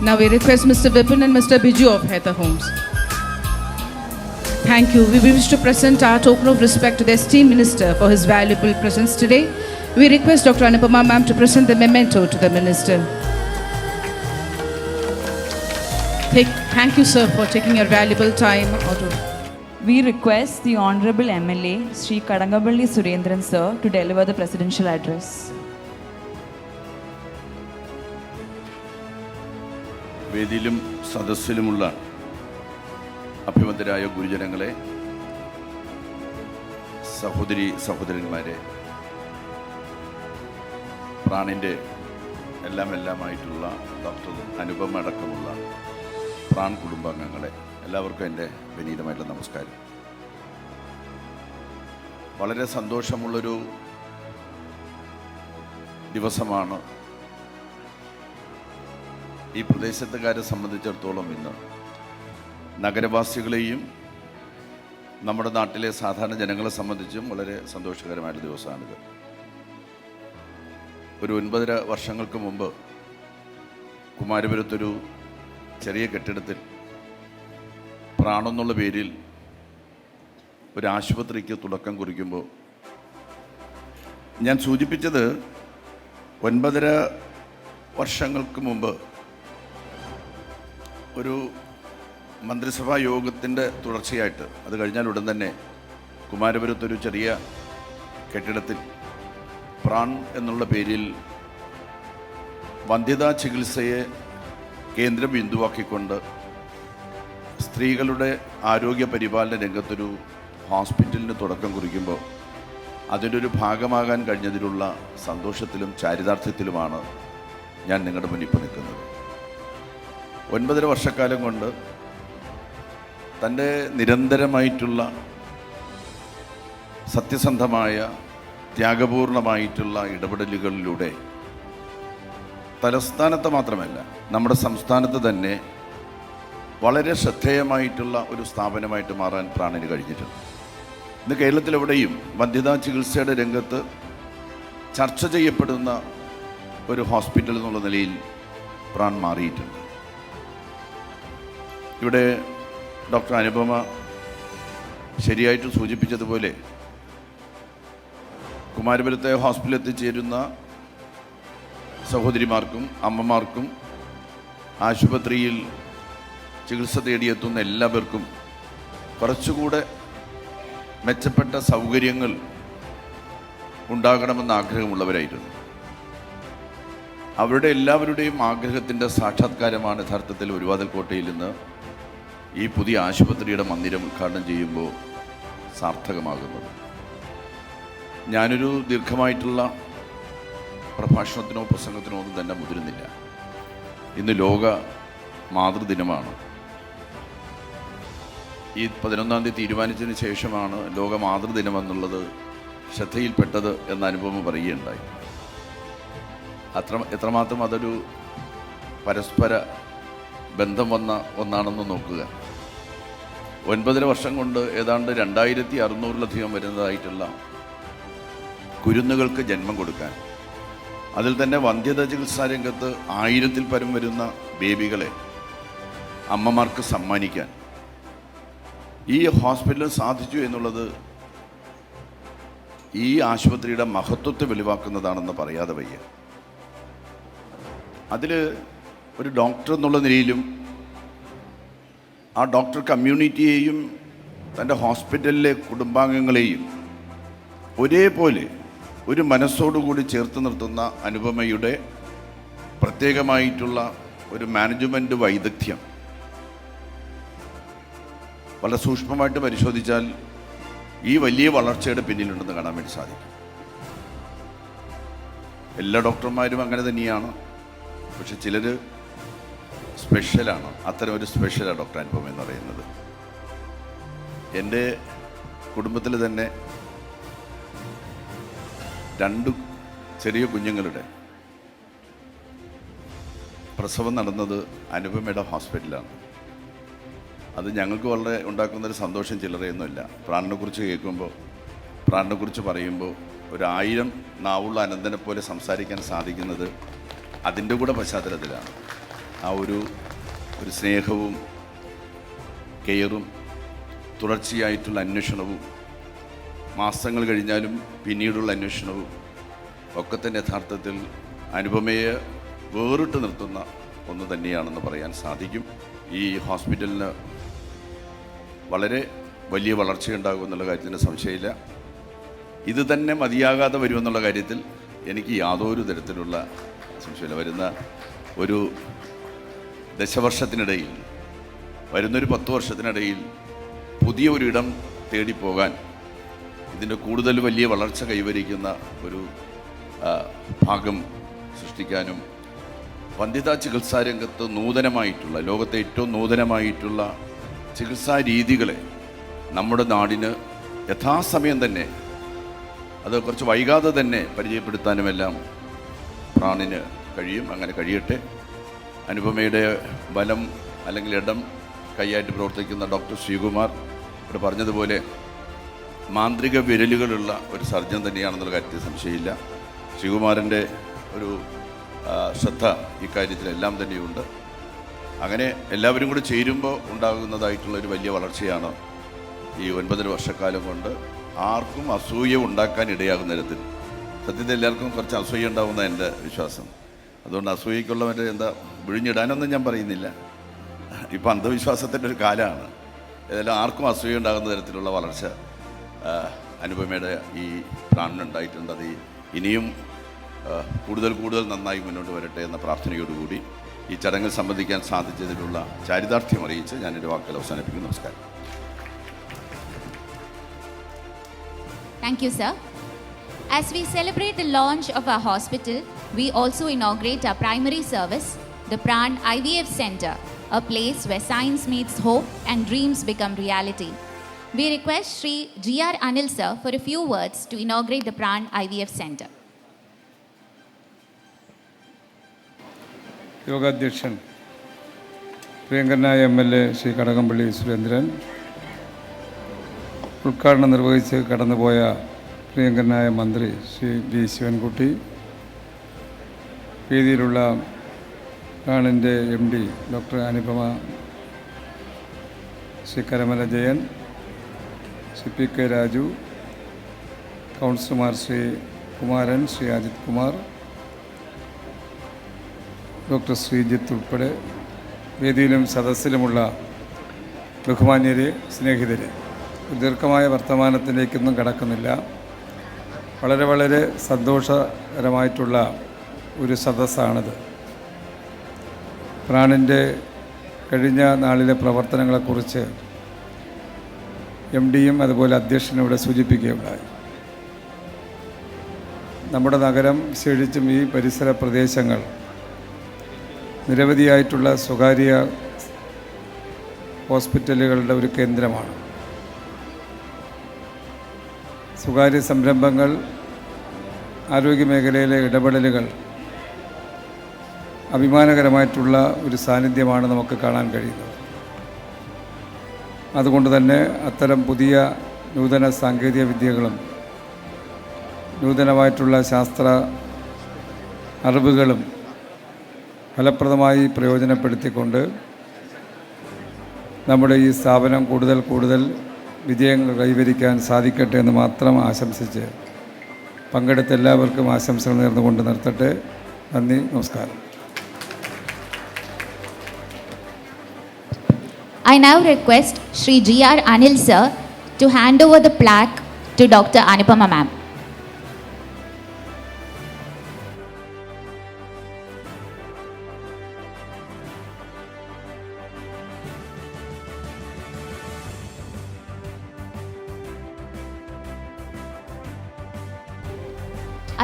Now we request Mr. Vipin and Mr. Biju of Heather Homes. Thank you. We wish to present our token of respect to the esteemed Minister for his valuable presence today. We request Dr. Anupama ma'am to present the memento to the Minister. Thank you, sir, for taking your valuable time out of... We request the Honorable MLA, Sri Kadangapalli Surendran sir, to deliver the presidential address. വേദിയിലും സദസ്സിലുമുള്ള അഭിമതരായ ഗുരുജനങ്ങളെ, സഹോദരന്മാരെ, പ്രാണിൻ്റെ എല്ലാമായിട്ടുള്ള ഡോക്ടർ അനുപമ അടക്കമുള്ള പ്രാൺ കുടുംബാംഗങ്ങളെ, എല്ലാവർക്കും എൻ്റെ വിനീതമായിട്ടുള്ള നമസ്കാരം. വളരെ സന്തോഷമുള്ളൊരു ദിവസമാണ് ഈ പ്രദേശത്തുകാരെ സംബന്ധിച്ചിടത്തോളം. ഇന്ന് നഗരവാസികളെയും നമ്മുടെ നാട്ടിലെ സാധാരണ ജനങ്ങളെ സംബന്ധിച്ചും വളരെ സന്തോഷകരമായിട്ടുള്ള ദിവസമാണിത്. ഒരു 9.5 വർഷങ്ങൾക്ക് മുമ്പ് കുമാരപുരത്തൊരു ചെറിയ കെട്ടിടത്തിൽ പ്രാണെന്നുള്ള പേരിൽ ഒരു ആശുപത്രിക്ക് തുടക്കം കുറിക്കുമ്പോൾ ഞാൻ സൂചിപ്പിച്ചത് 9.5 വർഷങ്ങൾക്ക് മുമ്പ് ഒരു മന്ത്രിസഭാ യോഗത്തിൻ്റെ തുടർച്ചയായിട്ട്, അത് കഴിഞ്ഞാൽ ഉടൻ തന്നെ കുമാരപുരത്തൊരു ചെറിയ കെട്ടിടത്തിൽ പ്രാൺ എന്നുള്ള പേരിൽ വന്ധ്യതാ ചികിത്സയെ കേന്ദ്ര ബിന്ദുവാക്കിക്കൊണ്ട് സ്ത്രീകളുടെ ആരോഗ്യ പരിപാലന രംഗത്തൊരു ഹോസ്പിറ്റലിന് തുടക്കം കുറിക്കുമ്പോൾ അതിൻ്റെ ഒരു ഭാഗമാകാൻ കഴിഞ്ഞതിലുള്ള സന്തോഷത്തിലും ചാരിതാർത്ഥ്യത്തിലുമാണ് ഞാൻ നിങ്ങളുടെ മുന്നിൽ ഇപ്പോൾ നിൽക്കുന്നത്. 9.5 വർഷക്കാലം കൊണ്ട് തൻ്റെ നിരന്തരമായിട്ടുള്ള സത്യസന്ധമായ ത്യാഗപൂർണമായിട്ടുള്ള ഇടപെടലുകളിലൂടെ തലസ്ഥാനത്ത് മാത്രമല്ല നമ്മുടെ സംസ്ഥാനത്ത് തന്നെ വളരെ ശ്രദ്ധേയമായിട്ടുള്ള ഒരു സ്ഥാപനമായിട്ട് മാറാൻ പ്രാണിന് കഴിഞ്ഞിട്ടുണ്ട്. ഇന്ന് കേരളത്തിലെവിടെയും വന്ധ്യതാ ചികിത്സയുടെ രംഗത്ത് ചർച്ച ചെയ്യപ്പെടുന്ന ഒരു ഹോസ്പിറ്റൽ എന്നുള്ള നിലയിൽ പ്രാൺ മാറിയിട്ടുണ്ട്. ഇവിടെ ഡോക്ടർ അനുപമ ശരിയായിട്ട് സൂചിപ്പിച്ചതുപോലെ കുമാരപുരത്തെ ഹോസ്പിറ്റലിൽ എത്തിച്ചേരുന്ന സഹോദരിമാർക്കും അമ്മമാർക്കും ആശുപത്രിയിൽ ചികിത്സ തേടിയെത്തുന്ന എല്ലാവർക്കും കുറച്ചുകൂടെ മെച്ചപ്പെട്ട സൗകര്യങ്ങൾ ഉണ്ടാകണമെന്ന ആഗ്രഹമുള്ളവരായിരുന്നു. അവരുടെ എല്ലാവരുടെയും ആഗ്രഹത്തിൻ്റെ സാക്ഷാത്കാരമാണ് യഥാർത്ഥത്തിൽ ഒരുവാതിൽക്കോട്ടയിൽ നിന്ന് ഈ പുതിയ ആശുപത്രിയുടെ മന്ദിരം ഉദ്ഘാടനം ചെയ്യുമ്പോൾ സാർത്ഥകമാകുന്നത്. ഞാനൊരു ദീർഘമായിട്ടുള്ള പ്രഭാഷണത്തിനോ പ്രസംഗത്തിനോ ഒന്നും തന്നെ മുതിരുന്നില്ല. ഇന്ന് ലോക മാതൃദിനമാണ്. ഈ 11-ാം തീയതി തീരുമാനിച്ചതിന് ശേഷമാണ് ലോക മാതൃദിനമെന്നുള്ളത് ശ്രദ്ധയിൽപ്പെട്ടത് എന്ന അനുഭവം പറയുകയുണ്ടായി. എത്രമാത്രം അതൊരു പരസ്പര ബന്ധം വന്ന ഒന്നാണെന്ന് നോക്കുക. 9.5 വർഷം കൊണ്ട് ഏതാണ്ട് 2600-ലധികം വരുന്നതായിട്ടുള്ള കുരുന്നുകൾക്ക് ജന്മം കൊടുക്കാൻ, അതിൽ തന്നെ വന്ധ്യതാ ചികിത്സാ രംഗത്ത് 1000-ൽ പരം വരുന്ന ബേബികളെ അമ്മമാർക്ക് സമ്മാനിക്കാൻ ഈ ഹോസ്പിറ്റലിൽ സാധിച്ചു എന്നുള്ളത് ഈ ആശുപത്രിയുടെ മഹത്വത്തെ വെളിവാക്കുന്നതാണെന്ന് പറയാതെ വയ്യ. അതിൽ ഒരു ഡോക്ടർ എന്നുള്ള നിലയിലും ആ ഡോക്ടർ കമ്മ്യൂണിറ്റിയെയും തൻ്റെ ഹോസ്പിറ്റലിലെ കുടുംബാംഗങ്ങളെയും ഒരേപോലെ ഒരു മനസ്സോടുകൂടി ചേർത്ത് നിർത്തുന്ന അനുപമയുടെ പ്രത്യേകമായിട്ടുള്ള ഒരു മാനേജ്മെൻറ്റ് വൈദഗ്ധ്യം വളരെ സൂക്ഷ്മമായിട്ട് പരിശോധിച്ചാൽ ഈ വലിയ വളർച്ചയുടെ പിന്നിലുണ്ടെന്ന് കാണാൻ വേണ്ടി സാധിക്കും. എല്ലാ ഡോക്ടർമാരും അങ്ങനെ തന്നെയാണ്, പക്ഷെ ചിലർ സ്പെഷ്യലാണ്. അത്തരം ഒരു സ്പെഷ്യലാണ് ഡോക്ടർ അനുപമ എന്ന് പറയുന്നത്. എൻ്റെ കുടുംബത്തിൽ തന്നെ 2 ചെറിയ കുഞ്ഞുങ്ങളുടെ പ്രസവം നടന്നത് അനുപമയുടെ ഹോസ്പിറ്റലാണ്. അത് ഞങ്ങൾക്ക് വളരെ ഉണ്ടാക്കുന്നൊരു സന്തോഷം ചില്ലറയൊന്നുമില്ല. പ്രാണിനെക്കുറിച്ച് കേൾക്കുമ്പോൾ, പ്രാണിനെക്കുറിച്ച് പറയുമ്പോൾ 1000 നാവുള്ള അനന്തനെ പോലെ സംസാരിക്കാൻ സാധിക്കുന്നത് അതിൻ്റെ കൂടെ പശ്ചാത്തലത്തിലാണ്. ആ ഒരു സ്നേഹവും കെയറും തുടർച്ചയായിട്ടുള്ള അന്വേഷണവും മാസങ്ങൾ കഴിഞ്ഞാലും പിന്നീടുള്ള അന്വേഷണവും ഒക്കെ തന്നെ യഥാർത്ഥത്തിൽ അനുപമയെ വേറിട്ട് നിർത്തുന്ന ഒന്ന് തന്നെയാണെന്ന് പറയാൻ സാധിക്കും. ഈ ഹോസ്പിറ്റലിന് വളരെ വലിയ വളർച്ചയുണ്ടാകുമെന്നുള്ള കാര്യത്തിന് സംശയമില്ല. ഇത് തന്നെ മതിയാകാതെ വരുമെന്നുള്ള കാര്യത്തിൽ എനിക്ക് യാതൊരു തരത്തിലുള്ള സംശയമില്ല. വരുന്ന ഒരു ദശവർഷത്തിനിടയിൽ, വരുന്നൊരു 10 വർഷത്തിനിടയിൽ പുതിയ ഒരിടം തേടിപ്പോകാൻ, ഇതിൻ്റെ കൂടുതൽ വലിയ വളർച്ച കൈവരിക്കുന്ന ഒരു ഭാഗം സൃഷ്ടിക്കാനും വന്ധ്യതാ ചികിത്സാ രംഗത്ത് നൂതനമായിട്ടുള്ള, ലോകത്തെ ഏറ്റവും നൂതനമായിട്ടുള്ള ചികിത്സാ രീതികളെ നമ്മുടെ നാടിന് യഥാസമയം തന്നെ, അത് കുറച്ച് വൈകാതെ തന്നെ പരിചയപ്പെടുത്താനുമെല്ലാം പ്രാണിന് കഴിയും. അങ്ങനെ കഴിയട്ടെ. അനുപമയുടെ ബലം അല്ലെങ്കിൽ ഇടം കൈയായിട്ട് പ്രവർത്തിക്കുന്ന ഡോക്ടർ ശ്രീകുമാർ ഇവിടെ പറഞ്ഞതുപോലെ മാന്ത്രിക വിരലുകളുള്ള ഒരു സർജൻ തന്നെയാണെന്നുള്ള കാര്യത്തിൽ സംശയമില്ല. ശ്രീകുമാരൻ്റെ ഒരു ശ്രദ്ധ ഇക്കാര്യത്തിലെല്ലാം തന്നെയുണ്ട്. അങ്ങനെ എല്ലാവരും കൂടി ചേരുമ്പോൾ ഉണ്ടാകുന്നതായിട്ടുള്ള ഒരു വലിയ വളർച്ചയാണ് ഈ 9.5 വർഷക്കാലം കൊണ്ട് ആർക്കും അസൂയ ഉണ്ടാക്കാൻ ഇടയാകുന്ന തരത്തിൽ. സത്യത്തിൽ എല്ലാവർക്കും കുറച്ച് അസൂയ ഉണ്ടാകുന്ന എൻ്റെ വിശ്വാസം. അതുകൊണ്ട് അസൂയക്കുള്ളവൻ്റെ വിഴിഞ്ഞിടാനൊന്നും ഞാൻ പറയുന്നില്ല. ഇപ്പം അന്ധവിശ്വാസത്തിൻ്റെ ഒരു കാലമാണ്. ഏതായാലും ആർക്കും അസൂയ ഉണ്ടാകുന്ന തരത്തിലുള്ള വളർച്ച അനുപമയുടെ ഈ പ്രാണിനുണ്ടായിട്ടുണ്ട്. അത് ഇനിയും കൂടുതൽ നന്നായി മുന്നോട്ട് വരട്ടെ എന്ന പ്രാർത്ഥനയോടുകൂടി ഈ ചടങ്ങിൽ സംബന്ധിക്കാൻ സാധിച്ചതിലുള്ള ചാരിതാർത്ഥ്യം അറിയിച്ച് ഞാൻ എൻ്റെ വാക്കുകൾ അവസാനിപ്പിക്കുന്നു. നമസ്കാരം. Thank you, sir. As we celebrate the launch of our hospital, we also inaugurate our primary service, the Pran IVF Center, a place where science meets hope and dreams become reality. We request Shri G.R. Anil sir for a few words to inaugurate the Pran IVF Center. യോഗാധ്യക്ഷൻ പ്രിയങ്കരനായ MLA ശ്രീ കടകംപള്ളി സുരേന്ദ്രൻ, ഉദ്ഘാടനം നിർവഹിച്ച് കടന്നുപോയ പ്രിയങ്കരനായ മന്ത്രി ശ്രീ B. ശിവൻകുട്ടി, വേദിയിലുള്ള പ്രാണിൻ്റെ MD doctor Anupama, Shri Karamala Jayan, Shri P.K. Raju, കൗൺസിലർമാർ ശ്രീ കുമാരൻ, ശ്രീ അജിത് കുമാർ, ഡോക്ടർ ശ്രീജിത്ത് ഉൾപ്പെടെ വേദിയിലും സദസ്സിലുമുള്ള ബഹുമാന്യരെ, സ്നേഹിതരെ, ദീർഘമായ വർത്തമാനത്തിലേക്കൊന്നും കടക്കുന്നില്ല. വളരെ സന്തോഷകരമായിട്ടുള്ള ഒരു സദസ്സാണിത്. പ്രാണിൻ്റെ കഴിഞ്ഞ നാളിലെ പ്രവർത്തനങ്ങളെക്കുറിച്ച് MDയും അതുപോലെ അധ്യക്ഷനും ഇവിടെ സൂചിപ്പിക്കുകയുണ്ടായി. നമ്മുടെ നഗരം, വിശേഷിച്ചും ഈ പരിസര പ്രദേശങ്ങൾ നിരവധിയായിട്ടുള്ള സ്വകാര്യ ഹോസ്പിറ്റലുകളുടെ ഒരു കേന്ദ്രമാണ്. സ്വകാര്യ സംരംഭങ്ങൾ, ആരോഗ്യമേഖലയിലെ ഇടപെടലുകൾ അഭിമാനകരമായിട്ടുള്ള ഒരു സാന്നിധ്യമാണ് നമുക്ക് കാണാൻ കഴിയുന്നത്. അതുകൊണ്ട് തന്നെ അത്തരം പുതിയ നൂതന സാങ്കേതിക വിദ്യകളും നൂതനമായിട്ടുള്ള ശാസ്ത്ര അറിവുകളും ഫലപ്രദമായി പ്രയോജനപ്പെടുത്തിക്കൊണ്ട് നമ്മുടെ ഈ സ്ഥാപനം കൂടുതൽ വിജയങ്ങൾ കൈവരിക്കാൻ സാധിക്കട്ടെ എന്ന് മാത്രം ആശംസിച്ച് പങ്കെടുത്ത എല്ലാവർക്കും ആശംസകൾ നേർന്നുകൊണ്ട് നിർത്തട്ടെ. നന്ദി, നമസ്കാരം. I now request Shri G.R. Anil sir to hand over the plaque to Dr. Anupama ma'am.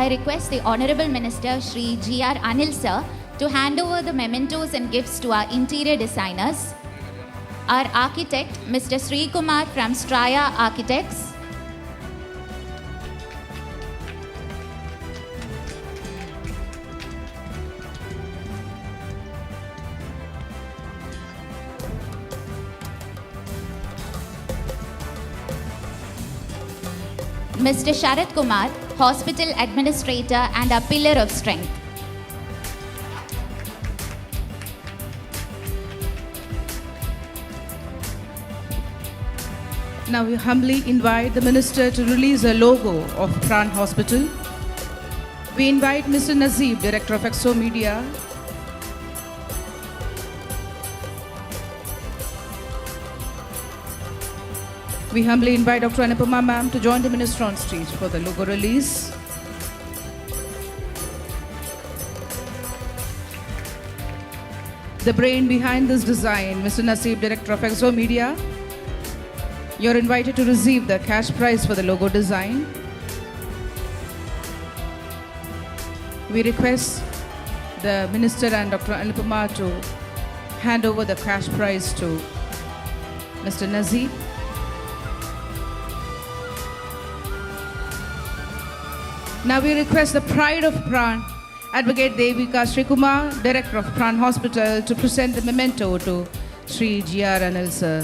I request the Honorable Minister Shri G.R. Anil sir to hand over the mementos and gifts to our interior designers, our architect Mr. Sri Kumar from Straya Architects, Mr. Sharat Kumar, Hospital Administrator and our pillar of strength. Now we humbly invite the Minister to release a logo of Pran Hospital. We invite Mr. Nazeeb, Director of Exo Media. We humbly invite Dr. Anupama ma'am to join the Minister on stage for the logo release. The brain behind this design, Mr. Nazeeb, Director of Exo Media. You're invited to receive the cash prize for the logo design. We request the Minister and Dr. Anupama to hand over the cash prize to Mr. Nazeeb. Now we request the pride of Pran, Advocate Devika Srikumar, Director of Pran Hospital, to present the memento to Shri G.R. Anil sir.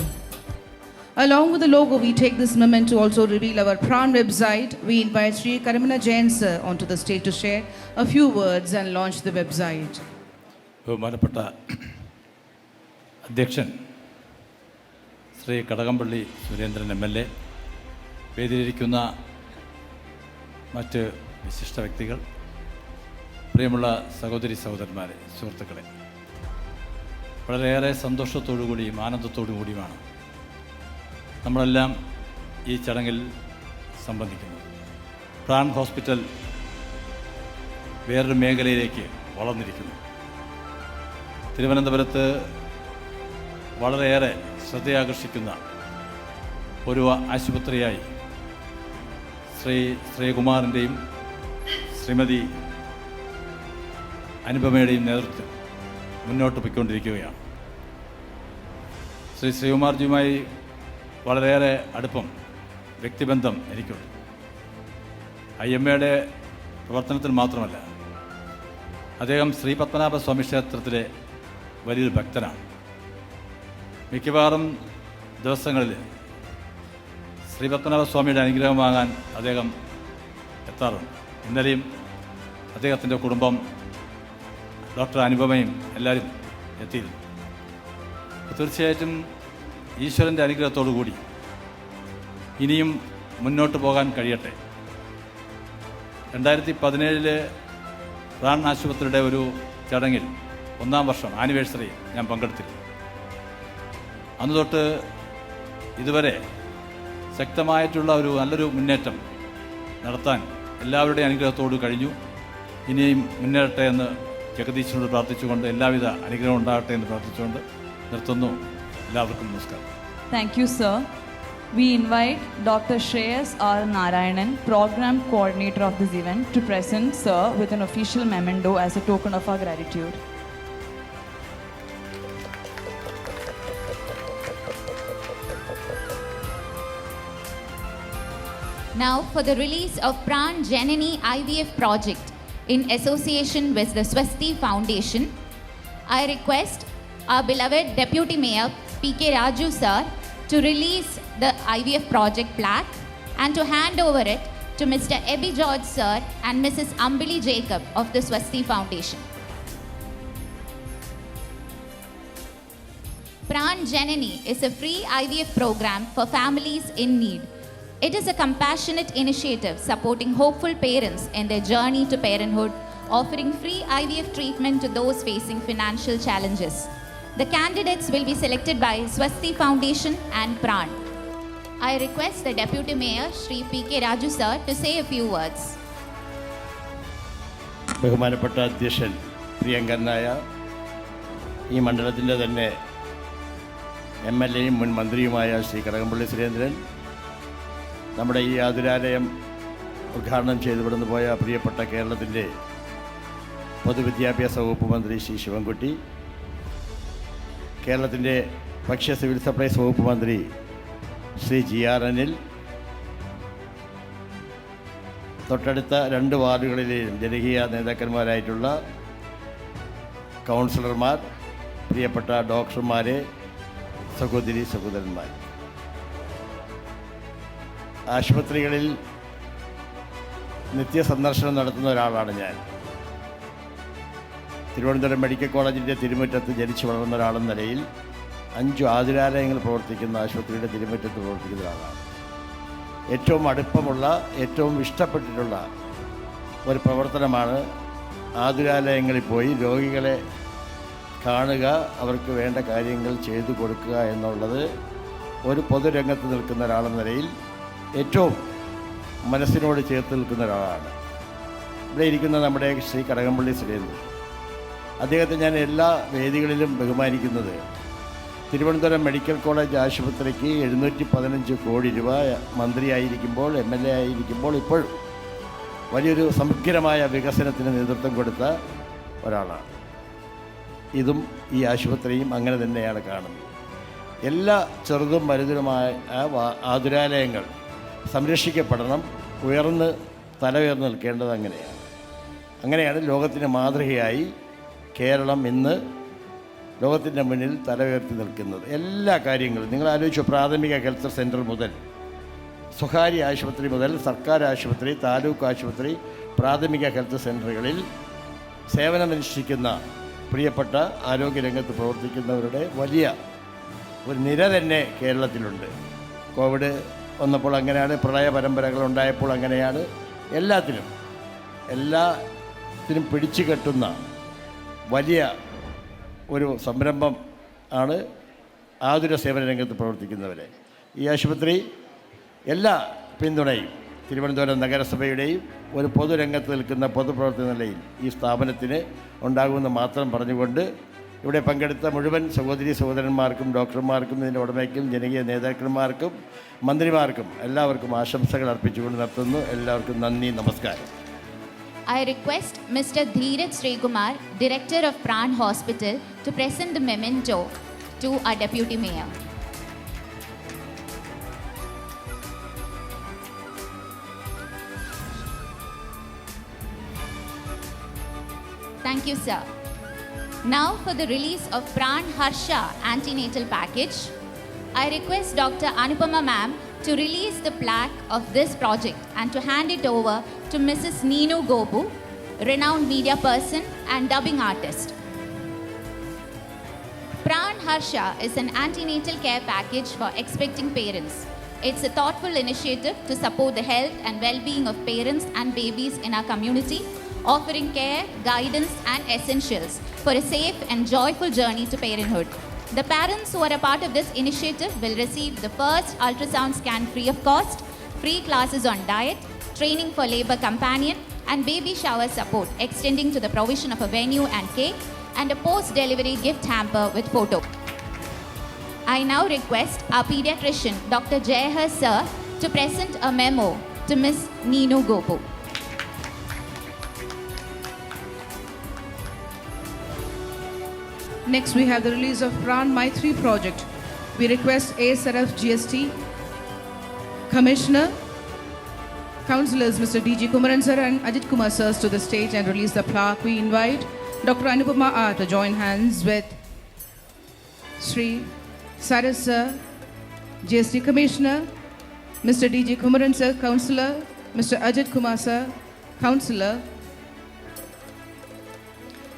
Along with the logo, we take this moment to also reveal our Pran website. We invite Shri Karamana Jain sir onto the stage to share a few words and launch the website. ബഹുമാനപ്പെട്ട അധ്യക്ഷൻ ശ്രീ കടകംപള്ളി സുരേന്ദ്രൻ MLA, വേദിയിലിരിക്കുന്ന മറ്റ് വിശിഷ്ട വ്യക്തികൾ, പ്രിയമുള്ള സഹോദരി സഹോദരന്മാരെ, സുഹൃത്തുക്കളെ, വളരെയേറെ സന്തോഷത്തോടുകൂടിയും ആനന്ദത്തോടുകൂടിയുമാണ് നമ്മളെല്ലാം ഈ ചടങ്ങിൽ സംബന്ധിക്കുന്നത്. പ്രാൺ ഹോസ്പിറ്റൽ വേറൊരു മേഖലയിലേക്ക് വളർന്നിരിക്കുന്നു. തിരുവനന്തപുരത്ത് വളരെയേറെ ശ്രദ്ധയാകർഷിക്കുന്ന ഒരു ആശുപത്രിയായി ശ്രീകുമാറിൻ്റെയും ശ്രീമതി അനുപമയുടെയും നേതൃത്വം മുന്നോട്ട് പോയിക്കൊണ്ടിരിക്കുകയാണ്. ശ്രീകുമാർജിയുമായി വളരെയേറെ അടുപ്പം, വ്യക്തിബന്ധം എനിക്കുണ്ട്. IMAയുടെ പ്രവർത്തനത്തിൽ മാത്രമല്ല, അദ്ദേഹം ശ്രീ പത്മനാഭസ്വാമി ക്ഷേത്രത്തിലെ വലിയൊരു ഭക്തനാണ്. മിക്കവാറും ദിവസങ്ങളിൽ ശ്രീ പത്മനാഭസ്വാമിയുടെ അനുഗ്രഹം വാങ്ങാൻ അദ്ദേഹം എത്താറുണ്ട്. ഇന്നലെയും അദ്ദേഹത്തിൻ്റെ കുടുംബം, ഡോക്ടർ അനുപമയും എല്ലാവരും എത്തിയിരുന്നു. തീർച്ചയായിട്ടും ഈശ്വരൻ്റെ അനുഗ്രഹത്തോടു കൂടി ഇനിയും മുന്നോട്ട് പോകാൻ കഴിയട്ടെ. 2017 പ്രാൺ ആശുപത്രിയുടെ ഒരു ചടങ്ങിൽ 1-ാം വർഷം ആനിവേഴ്സറി ഞാൻ പങ്കെടുത്തിരുന്നു. അന്ന് തൊട്ട് ഇതുവരെ ശക്തമായിട്ടുള്ള ഒരു നല്ലൊരു മുന്നേറ്റം നടത്താൻ എല്ലാവരുടെയും അനുഗ്രഹത്തോട് കഴിഞ്ഞു. ഇനിയും മുന്നേറട്ടെ എന്ന് ജഗദീശനോട് പ്രാർത്ഥിച്ചുകൊണ്ട്, എല്ലാവിധ അനുഗ്രഹം ഉണ്ടാകട്ടെ എന്ന് പ്രാർത്ഥിച്ചുകൊണ്ട് നിർത്തുന്നു. എല്ലാവർക്കും നമസ്കാരം. Thank you, sir. We invite Dr. Shreyas R. Narayanan, Program Coordinator of this event, to present sir with an official memento as a token of our gratitude. Now for the release of Pran Janani IVF project in association with the Swasti Foundation, I request our beloved Deputy Mayor P.K. Raju sir to release the IVF project plaque and to hand over it to Mr. Ebi George sir and Mrs. Ambili Jacob of the Swasti Foundation. Pran Janani is a free IVF program for families in need. It is a compassionate initiative supporting hopeful parents in their journey to parenthood, offering free IVF treatment to those facing financial challenges. The candidates will be selected by Swasti Foundation and Pran. I request the Deputy Mayor, Shri P.K. Raju sir, to say a few words. ബഹുമാനപ്പെട്ട അധ്യക്ഷൻ, പ്രിയങ്കരനായ ഈ മണ്ഡലത്തിൻ്റെ തന്നെ MLAയും മുൻ മന്ത്രിയുമായ ശ്രീ കടകംപള്ളി സുരേന്ദ്രൻ, നമ്മുടെ ഈ ആതുരാലയം ഉദ്ഘാടനം ചെയ്തു വിടുന്നു പോയ പ്രിയപ്പെട്ട കേരളത്തിൻ്റെ പൊതുവിദ്യാഭ്യാസ വകുപ്പ് മന്ത്രി ശ്രീ ശിവൻകുട്ടി, കേരളത്തിൻ്റെ ഭക്ഷ്യ സിവിൽ സപ്ലൈസ് വകുപ്പ് മന്ത്രി ശ്രീ GR അനിൽ, തൊട്ടടുത്ത 2 വാർഡുകളിലെയും ജനകീയ നേതാക്കന്മാരായിട്ടുള്ള കൗൺസിലർമാർ, പ്രിയപ്പെട്ട ഡോക്ടർമാരെ, സഹോദരി സഹോദരന്മാർ, ആശുപത്രികളിൽ നിത്യസന്ദർശനം നടത്തുന്ന ഒരാളാണ് ഞാൻ. തിരുവനന്തപുരം മെഡിക്കൽ കോളേജിൻ്റെ തിരുമുറ്റത്ത് ജനിച്ചു വളർന്ന ഒരാളെന്ന നിലയിൽ 5 ആതുരാലയങ്ങൾ പ്രവർത്തിക്കുന്ന ആശുപത്രിയുടെ തിരുമുറ്റത്ത് പ്രവർത്തിക്കുന്ന ഒരാളാണ്. ഏറ്റവും അടുപ്പമുള്ള, ഏറ്റവും ഇഷ്ടപ്പെട്ടിട്ടുള്ള ഒരു പ്രവർത്തനമാണ് ആതുരാലയങ്ങളിൽ പോയി രോഗികളെ കാണുക, അവർക്ക് വേണ്ട കാര്യങ്ങൾ ചെയ്തു കൊടുക്കുക എന്നുള്ളത് ഒരു പൊതുരംഗത്ത് നിൽക്കുന്ന ഒരാളെന്ന നിലയിൽ ഏറ്റവും മനസ്സിനോട് ചേർത്ത് നിൽക്കുന്ന ഒരാളാണ്. ഇവിടെ ഇരിക്കുന്ന നമ്മുടെ ശ്രീ കടകംപള്ളി സുരേന്ദ്രൻ, അദ്ദേഹത്തെ ഞാൻ എല്ലാ വേദികളിലും ബഹുമാനിക്കുന്നത് തിരുവനന്തപുരം മെഡിക്കൽ കോളേജ് ആശുപത്രിക്ക് 715 കോടി രൂപ മന്ത്രിയായിരിക്കുമ്പോൾ, MLA ആയിരിക്കുമ്പോൾ, ഇപ്പോഴും വലിയൊരു സമഗ്രമായ വികസനത്തിന് നേതൃത്വം കൊടുത്ത ഒരാളാണ്. ഇതും ഈ ആശുപത്രിയും അങ്ങനെ തന്നെയാണ് കാണുന്നത്. എല്ലാ ചെറുതും വലുതുമായ ആതുരാലയങ്ങൾ സംരക്ഷിക്കപ്പെടണം, തല ഉയർന്ന് നിൽക്കേണ്ടത് അങ്ങനെയാണ് ലോകത്തിന് മാതൃകയായി കേരളം ഇന്ന് ലോകത്തിൻ്റെ മുന്നിൽ തല ഉയർത്തി നിൽക്കുന്നത്. എല്ലാ കാര്യങ്ങളും നിങ്ങൾ ആലോചിച്ചു. പ്രാഥമിക ഹെൽത്ത് സെൻറ്റർ മുതൽ, സ്വകാര്യ ആശുപത്രി മുതൽ, സർക്കാർ ആശുപത്രി, താലൂക്ക് ആശുപത്രി, പ്രാഥമിക ഹെൽത്ത് സെൻറ്ററുകളിൽ സേവനമനുഷ്ഠിക്കുന്ന പ്രിയപ്പെട്ട ആരോഗ്യരംഗത്ത് പ്രവർത്തിക്കുന്നവരുടെ വലിയ ഒരു നിര തന്നെ കേരളത്തിലുണ്ട്. കോവിഡ് വന്നപ്പോൾ അങ്ങനെയാണ്, പ്രളയ പരമ്പരകൾ ഉണ്ടായപ്പോൾ അങ്ങനെയാണ്. എല്ലാത്തിനും പിടിച്ചു കെട്ടുന്ന വലിയ ഒരു സംരംഭം ആണ് ആതുര സേവന രംഗത്ത് പ്രവർത്തിക്കുന്നവരെ. ഈ ആശുപത്രി എല്ലാ പിന്തുണയും തിരുവനന്തപുരം നഗരസഭയുടെയും ഒരു പൊതുരംഗത്ത് നിൽക്കുന്ന പൊതുപ്രവർത്തന നിലയിൽ ഈ സ്ഥാപനത്തിന് ഉണ്ടാകുമെന്ന് മാത്രം പറഞ്ഞുകൊണ്ട് ഇവിടെ പങ്കെടുത്ത മുഴുവൻ സഹോദരി സഹോദരന്മാർക്കും ഡോക്ടർമാർക്കും ഇതിൻ്റെ ഉടമയ്ക്കും ജനകീയ നേതാക്കന്മാർക്കും മന്ത്രിമാർക്കും എല്ലാവർക്കും ആശംസകൾ അർപ്പിച്ചുകൊണ്ട് നിർത്തുന്നു. എല്ലാവർക്കും നന്ദി, നമസ്കാരം. I request Mr. Dheeraj Srikumar, Director of Pran Hospital, to present the memento to our Deputy Mayor. Thank you, sir. Now for the release of Pran Harsha antenatal package, I request Dr. Anupama ma'am to release the plaque of this project and to hand it over to Mrs. Neenu Gopu, renowned media person and dubbing artist. Pran Harsha is an antenatal care package for expecting parents. It's a thoughtful initiative to support the health and well-being of parents and babies in our community, offering care, guidance and essentials for a safe and joyful journey to parenthood. The parents who are a part of this initiative will receive the first ultrasound scan free of cost, free classes on diet, training for labor companion and baby shower support, extending to the provision of a venue and cake and a post-delivery gift hamper with photo. I now request our pediatrician, Dr. Jayahar sir, to present a memo to Ms. Neenu Gopu. Next, we have the release of Pran Maitri project. We request ASRF GST Commissioner, Councillors Mr. D.G. Kumaran sir and Ajit Kumar sirs to the stage and release the plaque. We invite Dr. Anupama R to join hands with Sri Saras sir, GST Commissioner, Mr. D.G. Kumaran sir, Councillor, Mr. Ajit Kumar sir, Councillor.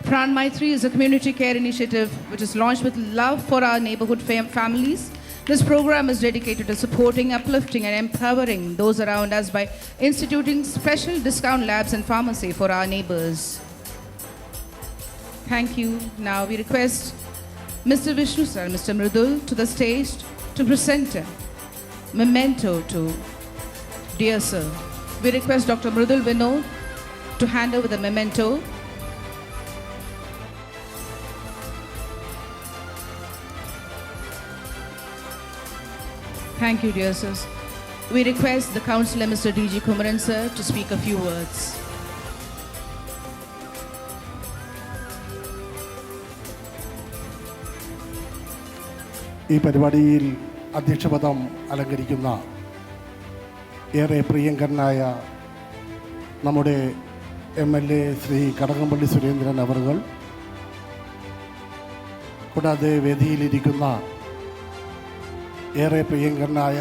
Pran Maitri is a community care initiative which is launched with love for our neighborhood families. This program is dedicated to supporting, uplifting and empowering those around us by instituting special discount labs and pharmacy for our neighbors. Thank you. Now we request Mr. Vishnu sir and Mr. Mridul to the stage to present a memento to dear sir. We request Dr. Mridul Vinod to hand over the memento. Thank you, dear sirs. We request the Councillor Mr. D.G. Kumaran sir to speak a few words. ഈ പരിപാടിയിൽ അധ്യക്ഷപദം അലങ്കരിക്കുന്ന ഏറെ പ്രിയങ്കരനായ നമ്മുടെ MLA ശ്രീ കടകംപള്ളി സുരേന്ദ്രൻ അവർകൾ, കൂടാതെ വേദിയിലിരിക്കുന്ന ഏറെ പ്രിയങ്കരനായ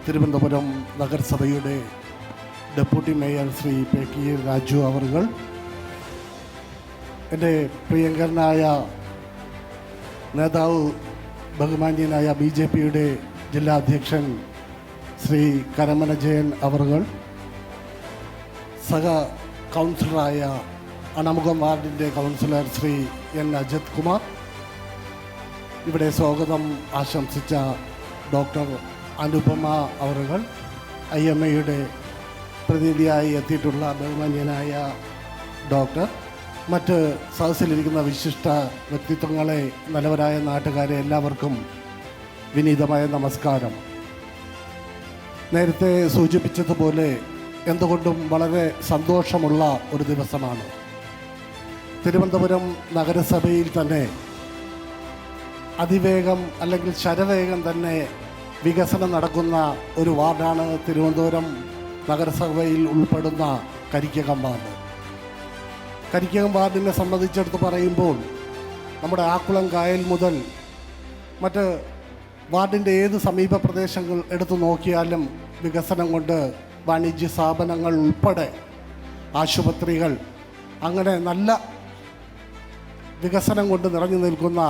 തിരുവനന്തപുരം നഗരസഭയുടെ deputy mayor Shri PK Raju അവർകൾ, എൻ്റെ പ്രിയങ്കരനായ നേതാവ് ബഹുമാന്യനായ BJPയുടെ ജില്ലാ അധ്യക്ഷൻ ശ്രീ കരമന ജയൻ അവർകൾ, സഹ കൗൺസിലറായ അണമുഖം വാർഡിൻ്റെ കൗൺസിലർ ശ്രീ N. അജിത് കുമാർ, ഇവിടെ സ്വാഗതം ആശംസിച്ച ഡോക്ടർ അനുപമ അവറുകൾ, IMAയുടെ പ്രതിനിധിയായി എത്തിയിട്ടുള്ള ബഹുമാന്യനായ ഡോക്ടർ, മറ്റ് സദസ്സിലിരിക്കുന്ന വിശിഷ്ട വ്യക്തിത്വങ്ങളെ, നല്ലവരായ നാട്ടുകാരെ എല്ലാവർക്കും വിനീതമായ നമസ്കാരം. നേരത്തെ സൂചിപ്പിച്ചതുപോലെ എന്തുകൊണ്ടും വളരെ സന്തോഷമുള്ള ഒരു ദിവസമാണ്. തിരുവനന്തപുരം നഗരസഭയിൽ തന്നെ അതിവേഗം അല്ലെങ്കിൽ ശരവേഗം തന്നെ വികസനം നടക്കുന്ന ഒരു വാർഡാണ് തിരുവനന്തപുരം നഗരസഭയിൽ ഉൾപ്പെടുന്ന കരിക്കകം വാർഡ്. കരിക്കകം വാർഡിനെ സംബന്ധിച്ചെടുത്ത് പറയുമ്പോൾ നമ്മുടെ ആക്കുളം കായൽ മുതൽ മറ്റ് വാർഡിൻ്റെ ഏത് സമീപ പ്രദേശങ്ങൾ എടുത്തു നോക്കിയാലും വികസനം കൊണ്ട് വാണിജ്യ സ്ഥാപനങ്ങൾ ഉൾപ്പെടെ ആശുപത്രികൾ, അങ്ങനെ നല്ല വികസനം കൊണ്ട് നിറഞ്ഞു നിൽക്കുന്ന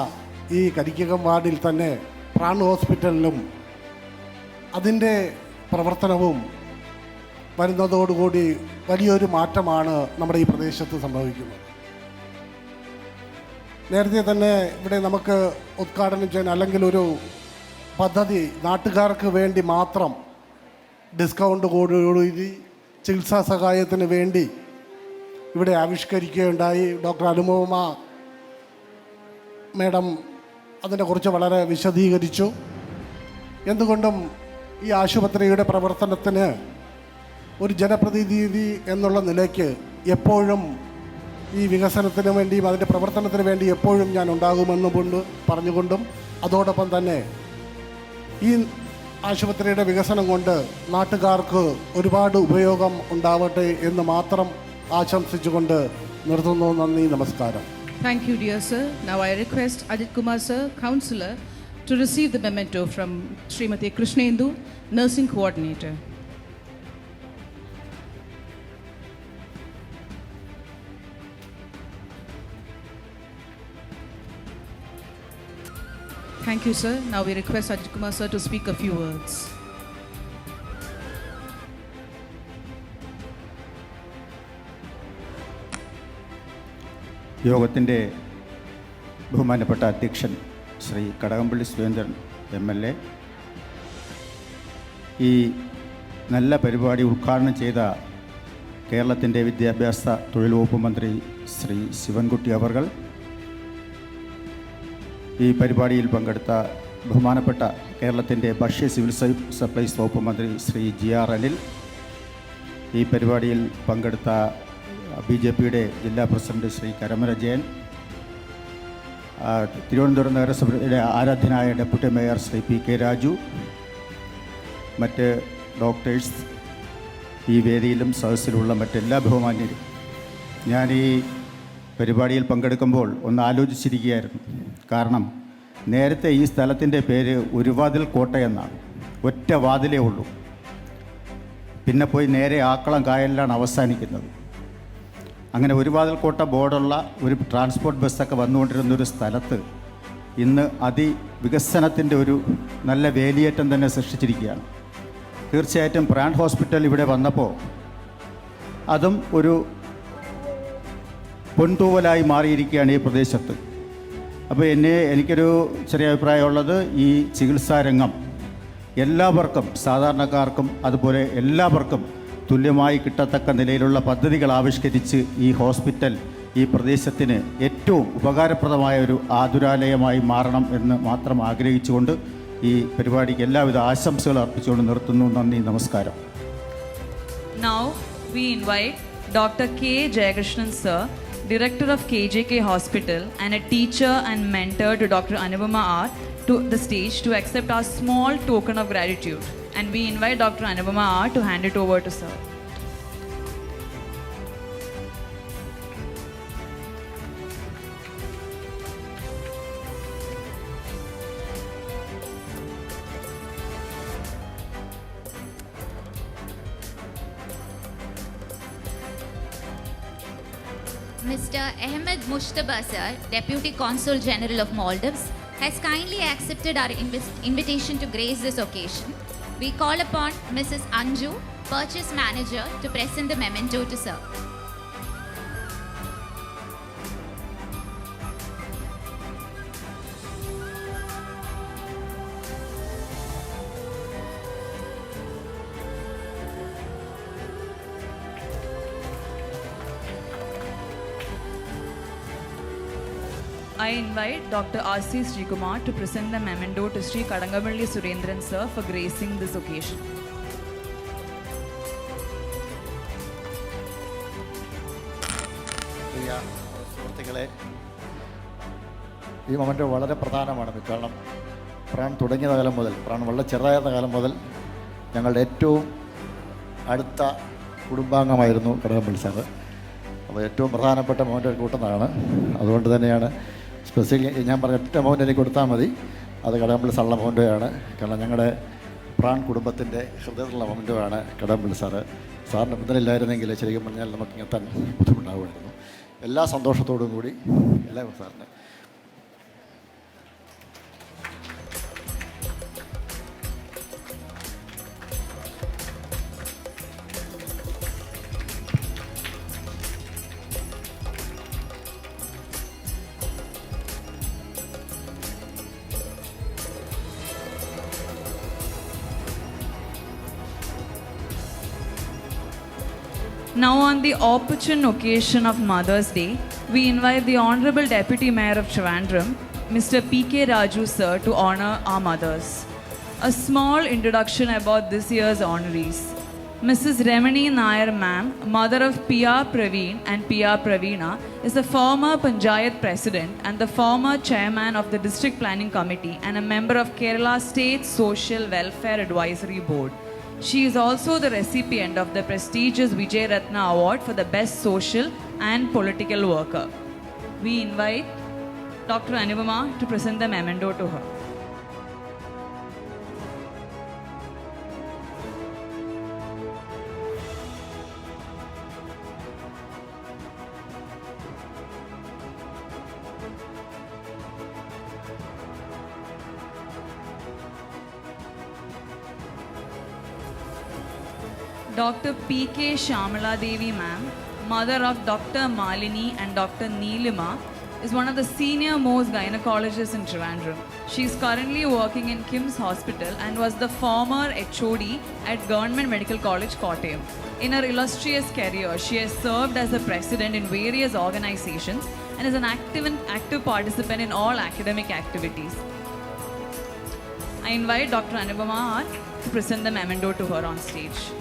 ഈ കരിക്കകം വാർഡിൽ തന്നെ പ്രാൺ ഹോസ്പിറ്റലിലും അതിൻ്റെ പ്രവർത്തനവും വരുന്നതോടുകൂടി വലിയൊരു മാറ്റമാണ് നമ്മുടെ ഈ പ്രദേശത്ത് സംഭവിക്കുന്നത്. നേരത്തെ തന്നെ ഇവിടെ നമുക്ക് ഉദ്ഘാടനം ചെയ്യാൻ അല്ലെങ്കിൽ ഒരു പദ്ധതി നാട്ടുകാർക്ക് വേണ്ടി മാത്രം ഡിസ്കൗണ്ട് കൂടി ചികിത്സാ സഹായത്തിന് വേണ്ടി ഇവിടെ ആവിഷ്കരിക്കുകയുണ്ടായി. ഡോക്ടർ അനുപമ മേഡം അതിനെക്കുറിച്ച് വളരെ വിശദീകരിച്ചു. എന്തുകൊണ്ടും ഈ ആശുപത്രിയുടെ പ്രവർത്തനത്തിന് ഒരു ജനപ്രതിനിധി എന്നുള്ള നിലയ്ക്ക് എപ്പോഴും ഈ വികസനത്തിന് വേണ്ടിയും അതിൻ്റെ പ്രവർത്തനത്തിന് വേണ്ടി എപ്പോഴും ഞാൻ ഉണ്ടാകുമെന്നുകൊണ്ട് പറഞ്ഞുകൊണ്ടും അതോടൊപ്പം തന്നെ ഈ ആശുപത്രിയുടെ വികസനം കൊണ്ട് നാട്ടുകാർക്ക് ഒരുപാട് ഉപയോഗം ഉണ്ടാവട്ടെ എന്ന് മാത്രം ആശംസിച്ചുകൊണ്ട് നിർത്തുന്നു. നന്ദി, നമസ്കാരം. Thank you, dear sir. Now I request Ajit Kumar sir, Councillor, to receive the memento from Srimati Krishnendu, Nursing Coordinator. Thank you, sir. Now we request Ajit Kumar sir to speak a few words. യോഗത്തിൻ്റെ ബഹുമാനപ്പെട്ട അധ്യക്ഷൻ ശ്രീ കടകംപള്ളി സുരേന്ദ്രൻ MLA, ഈ നല്ല പരിപാടി ഉദ്ഘാടനം ചെയ്ത കേരളത്തിൻ്റെ വിദ്യാഭ്യാസ തൊഴിൽ വകുപ്പ് മന്ത്രി ശ്രീ ശിവൻകുട്ടി അവർകൾ, ഈ പരിപാടിയിൽ പങ്കെടുത്ത ബഹുമാനപ്പെട്ട കേരളത്തിൻ്റെ ഭക്ഷ്യ സിവിൽ സപ്ലൈസ് വകുപ്പ് മന്ത്രി ശ്രീ GR അനിൽ, ഈ പരിപാടിയിൽ പങ്കെടുത്ത BJPയുടെ ജില്ലാ പ്രസിഡന്റ് ശ്രീ കരമന ജയൻ, തിരുവനന്തപുരം നഗരസഭയുടെ ആരാധ്യനായ deputy mayor Shri PK Raju, മറ്റ് ഡോക്ടേഴ്സ്, ഈ വേദിയിലും സദസ്സിലുള്ള മറ്റെല്ലാ ബഹുമാന്യരും, ഞാൻ ഈ പരിപാടിയിൽ പങ്കെടുക്കുമ്പോൾ ഒന്ന് ആലോചിച്ചിരിക്കുകയായിരുന്നു. കാരണം നേരത്തെ ഈ സ്ഥലത്തിൻ്റെ പേര് ഒരുവാതിൽ കോട്ട എന്നാണ്. ഒറ്റ വാതിലേ ഉള്ളൂ. പിന്നെ പോയി നേരെ ആക്കളം കായലിലാണ് അവസാനിക്കുന്നത്. അങ്ങനെ ഒരുവാതിൽ കോട്ട ബോർഡുള്ള ഒരു ട്രാൻസ്പോർട്ട് ബസ്സൊക്കെ വന്നുകൊണ്ടിരുന്നൊരു സ്ഥലത്ത് ഇന്ന് അതിവികസനത്തിൻ്റെ ഒരു നല്ല വേലിയേറ്റം തന്നെ സൃഷ്ടിച്ചിരിക്കുകയാണ്. തീർച്ചയായിട്ടും പ്രാൺ ഹോസ്പിറ്റൽ ഇവിടെ വന്നപ്പോൾ അതും ഒരു പൊൻതൂവലായി മാറിയിരിക്കുകയാണ് ഈ പ്രദേശത്ത്. അപ്പോൾ എനിക്കൊരു ചെറിയ അഭിപ്രായമുള്ളത്, ഈ ചികിത്സാരംഗം എല്ലാവർക്കും, സാധാരണക്കാർക്കും അതുപോലെ എല്ലാവർക്കും തുല്യമായി കിട്ടത്തക്ക നിലയിലുള്ള പദ്ധതികൾ ആവിഷ്കരിച്ച് ഈ ഹോസ്പിറ്റൽ ഈ പ്രദേശത്തിന് ഏറ്റവും ഉപകാരപ്രദമായ ഒരു ആതുരാലയമായി മാറണം എന്ന് മാത്രം ആഗ്രഹിച്ചുകൊണ്ട് ഈ പരിപാടിക്ക് എല്ലാവിധ ആശംസകൾ അർപ്പിച്ചുകൊണ്ട് നിർത്തുന്നു. നന്ദി, നമസ്കാരം. Now we invite Dr. K. Jayakrishnan sir, Director of KJK Hospital and a teacher and mentor to Dr. Anupama R, to the stage to accept our small token of gratitude. And we invite Dr. Anupama R to hand it over to sir. Mr. Ahmed Mushtaba sir, Deputy Consul General of Maldives, has kindly accepted our invitation to grace this occasion. We call upon Mrs. Anju, Purchase Manager, to present the memento to sir. I invite Dr. R.C. Srikumar to present the memento to Sri Kadangamalli Surendran sir for gracing this occasion. പ്രിയ സുഹൃത്തുക്കളെ, ഈ മൊമെൻ്റ് വളരെ പ്രധാനമാണ്. കാരണം പ്രാൺ തുടങ്ങിയ കാലം മുതൽ, പ്രാൺ വളരെ ചെറുതായിരുന്ന കാലം മുതൽ ഞങ്ങളുടെ ഏറ്റവും അടുത്ത കുടുംബാംഗമായിരുന്നു കടകംപള്ളി സാറ്. അപ്പോൾ ഏറ്റവും പ്രധാനപ്പെട്ട മൊമെൻ്റ് കൂട്ടുന്നതാണ്. അതുകൊണ്ട് തന്നെയാണ് സ്പെസിഫിക് ഞാൻ പറഞ്ഞ ഒറ്റ മൗണ്ട് എനിക്ക് കൊടുത്താൽ മതി, അത് കടകംപള്ളി സാറിൻ്റെ മൗൻ്റാണ്. കാരണം ഞങ്ങളുടെ പ്രാൺ കുടുംബത്തിൻ്റെ ഹൃദയത്തിലുള്ള മൗൻ്റാണ് കടകംപള്ളി സാറ്. സാറിൻ്റെ മുതലില്ലായിരുന്നെങ്കിൽ ശരിക്കും പറഞ്ഞാൽ നമുക്ക് എത്താൻ ബുദ്ധിമുട്ടാകുമായിരുന്നു. എല്ലാ സന്തോഷത്തോടും കൂടി എല്ലാവരും സാറിന് Now, on the opportune occasion of Mother's Day, we invite the Honorable Deputy Mayor of Trivandrum, Mr. P.K. Raju sir to honor our mothers. A small introduction about this year's honorees. Mrs. Remini Nair ma'am, mother of P.R. Praveen and P.R. Praveena, is a former Panchayat president and the former chairman of the District Planning Committee and a member of Kerala State Social Welfare Advisory Board. She is also the recipient of the prestigious Vijay Ratna Award for the Best Social and Political Worker. We invite Dr. Anupama to present the memento to her. Dr. P.K. Shamala Devi ma'am, mother of Dr. Malini and Dr. Neelima, is one of the senior most gynecologists in Trivandrum. She is currently working in KIMS Hospital and was the former HOD at Government Medical College, Kottayam. In her illustrious career, she has served as the president in various organizations and is an active participant in all academic activities. I invite Dr. Anupama to present the memento to her on stage.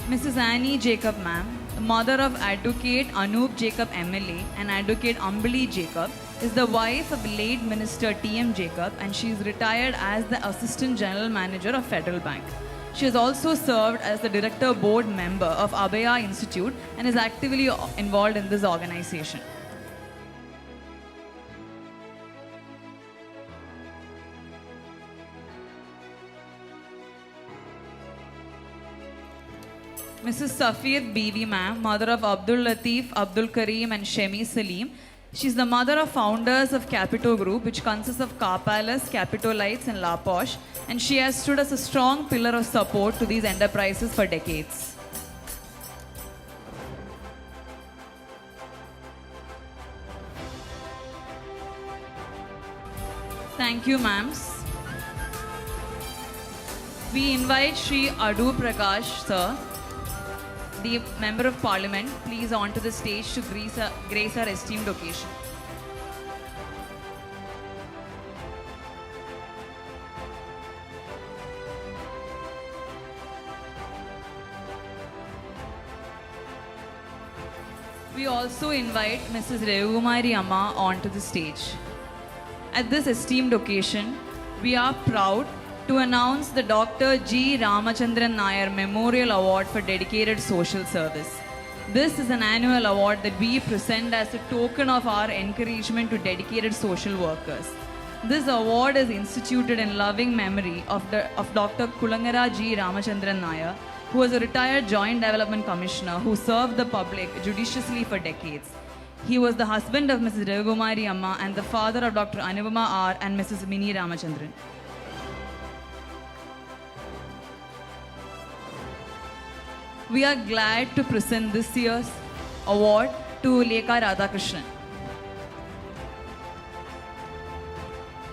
Mrs. Annie Jacob ma'am, the mother of Advocate Anup Jacob MLA and Advocate Ambali Jacob, is the wife of late Minister T.M. Jacob and she is retired as the Assistant General Manager of Federal Bank. She has also served as the Director Board Member of Abhaya Institute and is actively involved in this organization. Mrs. Safiyat Bibi ma'am, mother of Abdul Latif, Abdul Kareem and Shemi Salim. She is the mother of founders of Capito Group, which consists of Car Palace, Capito Lights and La Posh, and she has stood as a strong pillar of support to these enterprises for decades. Thank you, ma'ams. We invite Shri Adu Prakash, sir, the Member of Parliament, please onto the stage to grace our esteemed occasion. We also invite Mrs. Revumari Amma onto the stage. At this esteemed occasion, we are proud to announce the Dr. G. Ramachandran Nair Memorial Award for Dedicated Social Service. This is an annual award that we present as a token of our encouragement to dedicated social workers. This award is instituted in loving memory of Dr. Kulangara G. Ramachandran Nair, who was a retired Joint Development Commissioner who served the public judiciously for decades. He was the husband of Mrs. Revumari Amma and the father of Dr. Anupama R. and Mrs. Mini Ramachandran. We are glad to present this year's award to Lekha Radhakrishnan.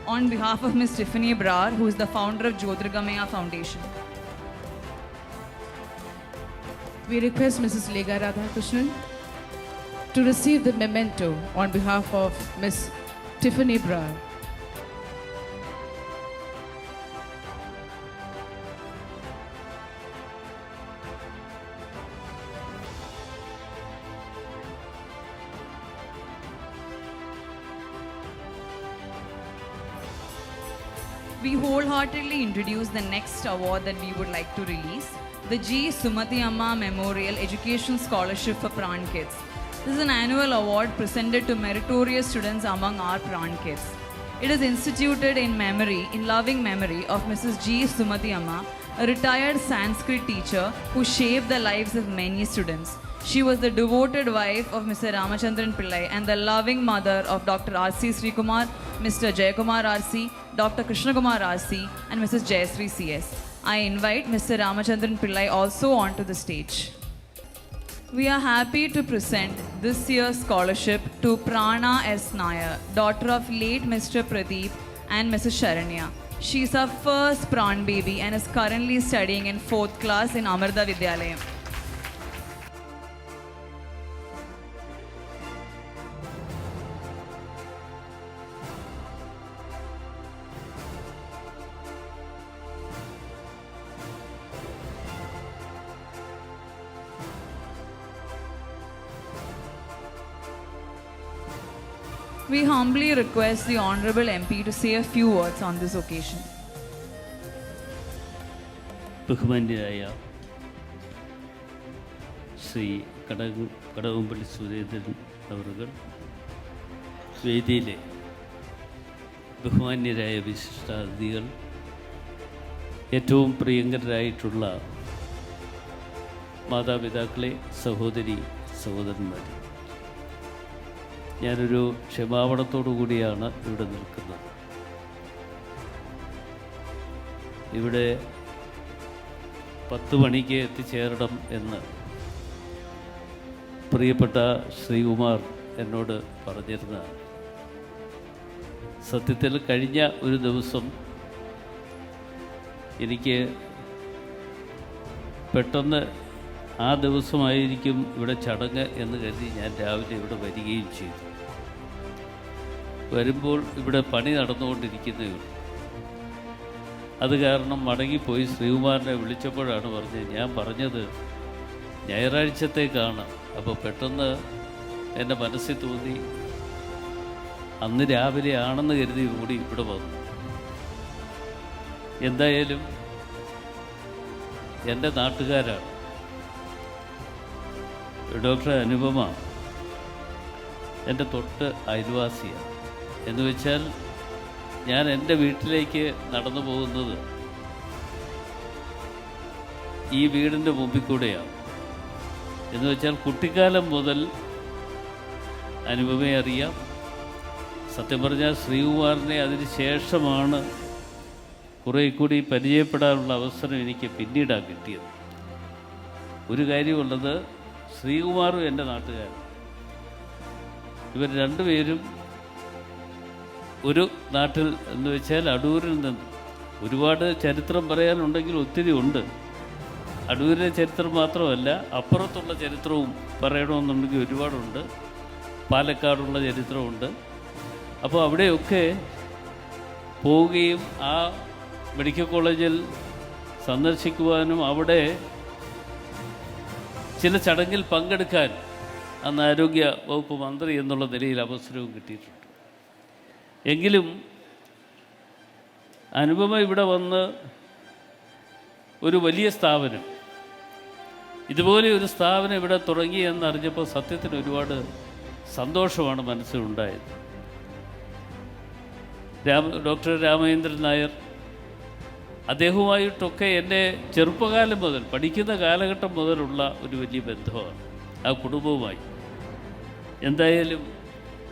On behalf of Ms. Tiffany Brar, who is the founder of Jyotirgamaya Foundation. We request Mrs. Lekha Radhakrishnan to receive the memento on behalf of Ms. Tiffany Brar. We wholeheartedly introduce the next award that we would like to release, the G. Sumati Amma Memorial Education Scholarship for Pran Kids. This is an annual award presented to meritorious students among our Pran Kids. It is instituted in loving memory of Mrs. G. Sumati Amma, a retired Sanskrit teacher who shaped the lives of many students. She was the devoted wife of Mr. Ramachandran Pillai and the loving mother of Dr. R.C. Srikumar, Mr. Jayakumar R.C., Dr. Krishnakumar R.C. and Mrs. Jayasri C.S. I invite Mr. Ramachandran Pillai also onto the stage. We are happy to present this year's scholarship to Prana S. Nair, daughter of late Mr. Pradeep and Mrs. Sharanya. She is our first prawn baby and is currently studying in 4th class in Amarda Vidyalayam. We humbly request the Honorable MP to say a few words on this occasion. ബഹുമാന്യരായ ശ്രീ കടകംപള്ളി സുരേന്ദ്രൻ അവറുകൾ, വേദിയിലെ ബഹുമാന്യരായ വിശിഷ്ടാതിഥികൾ, ഏറ്റവും പ്രിയങ്കരായിട്ടുള്ള മാതാപിതാക്കളെ, സഹോദരി സഹോദരന്മാർ, ഞാനൊരു ക്ഷമാപണത്തോടു കൂടിയാണ് ഇവിടെ നിൽക്കുന്നത്. ഇവിടെ 10 മണിക്ക് എത്തിച്ചേരണം എന്ന് പ്രിയപ്പെട്ട ശ്രീകുമാർ എന്നോട് പറഞ്ഞിരുന്നതാണ്. സത്യത്തിൽ കഴിഞ്ഞ ഒരു ദിവസം എനിക്ക് പെട്ടെന്ന് ആ ദിവസമായിരിക്കും ഇവിടെ ചടങ്ങ് എന്ന് കരുതി ഞാൻ രാവിലെ ഇവിടെ വരികയും ചെയ്തു. വരുമ്പോൾ ഇവിടെ പണി നടന്നുകൊണ്ടിരിക്കുന്നേ ഉള്ളൂ. അത് കാരണം മടങ്ങിപ്പോയി ശ്രീകുമാറിനെ വിളിച്ചപ്പോഴാണ് പറഞ്ഞത്, ഞാൻ പറഞ്ഞത് ഞായറാഴ്ചത്തേക്കാണ്. അപ്പോൾ പെട്ടെന്ന് എൻ്റെ മനസ്സിൽ തോന്നി, അന്ന് രാവിലെ ആണെന്ന് കരുതി കൂടി ഇവിടെ വന്നു. എന്തായാലും എൻ്റെ നാട്ടുകാരാണ്. ഡോക്ടർ അനുപമ എൻ്റെ തൊട്ട് അയൽവാസിയാണ്. എന്ന് വെച്ചാൽ ഞാൻ എൻ്റെ വീട്ടിലേക്ക് നടന്നു പോകുന്നത് ഈ വീടിൻ്റെ മുമ്പിൽ കൂടെയാണ്. എന്ന് വെച്ചാൽ കുട്ടിക്കാലം മുതൽ അനുപമയെ അറിയാം. സത്യം പറഞ്ഞാൽ ശ്രീകുമാറിനെ അതിന് ശേഷമാണ് കുറേ കൂടി പരിചയപ്പെടാനുള്ള അവസരം എനിക്ക് പിന്നീടാണ് കിട്ടിയത്. ഒരു കാര്യമുള്ളത്, ശ്രീകുമാറും എൻ്റെ നാട്ടുകാരൻ. ഇവർ രണ്ടുപേരും ഒരു നാട്ടിൽ എന്ന് വെച്ചാൽ അടൂരിൽ നിന്ന്. ഒരുപാട് ചരിത്രം പറയാനുണ്ടെങ്കിൽ ഒത്തിരി ഉണ്ട്. അടൂരിലെ ചരിത്രം മാത്രമല്ല, അപ്പുറത്തുള്ള ചരിത്രവും പറയണമെന്നുണ്ടെങ്കിൽ ഒരുപാടുണ്ട്. പാലക്കാടുള്ള ചരിത്രമുണ്ട്. അപ്പോൾ അവിടെയൊക്കെ പോവുകയും ആ മെഡിക്കൽ കോളേജിൽ സന്ദർശിക്കുവാനും അവിടെ ചില ചടങ്ങിൽ പങ്കെടുക്കാൻ അന്ന് ആരോഗ്യ വകുപ്പ് മന്ത്രി എന്നുള്ള നിലയിൽ അവസരവും കിട്ടിയിട്ടുണ്ട്. എങ്കിലും അനുപമ ഇവിടെ വന്ന് ഒരു വലിയ സ്ഥാപനം, ഇതുപോലെ ഒരു സ്ഥാപനം ഇവിടെ തുടങ്ങി എന്നറിഞ്ഞപ്പോൾ സത്യത്തിന് ഒരുപാട് സന്തോഷമാണ് മനസ്സിലുണ്ടായത്. ഡോക്ടർ രാമചന്ദ്രൻ നായർ, അദ്ദേഹവുമായിട്ടൊക്കെ എൻ്റെ ചെറുപ്പകാലം മുതൽ, പഠിക്കുന്ന കാലഘട്ടം മുതലുള്ള ഒരു വലിയ ബന്ധമാണ് ആ കുടുംബവുമായി. എന്തായാലും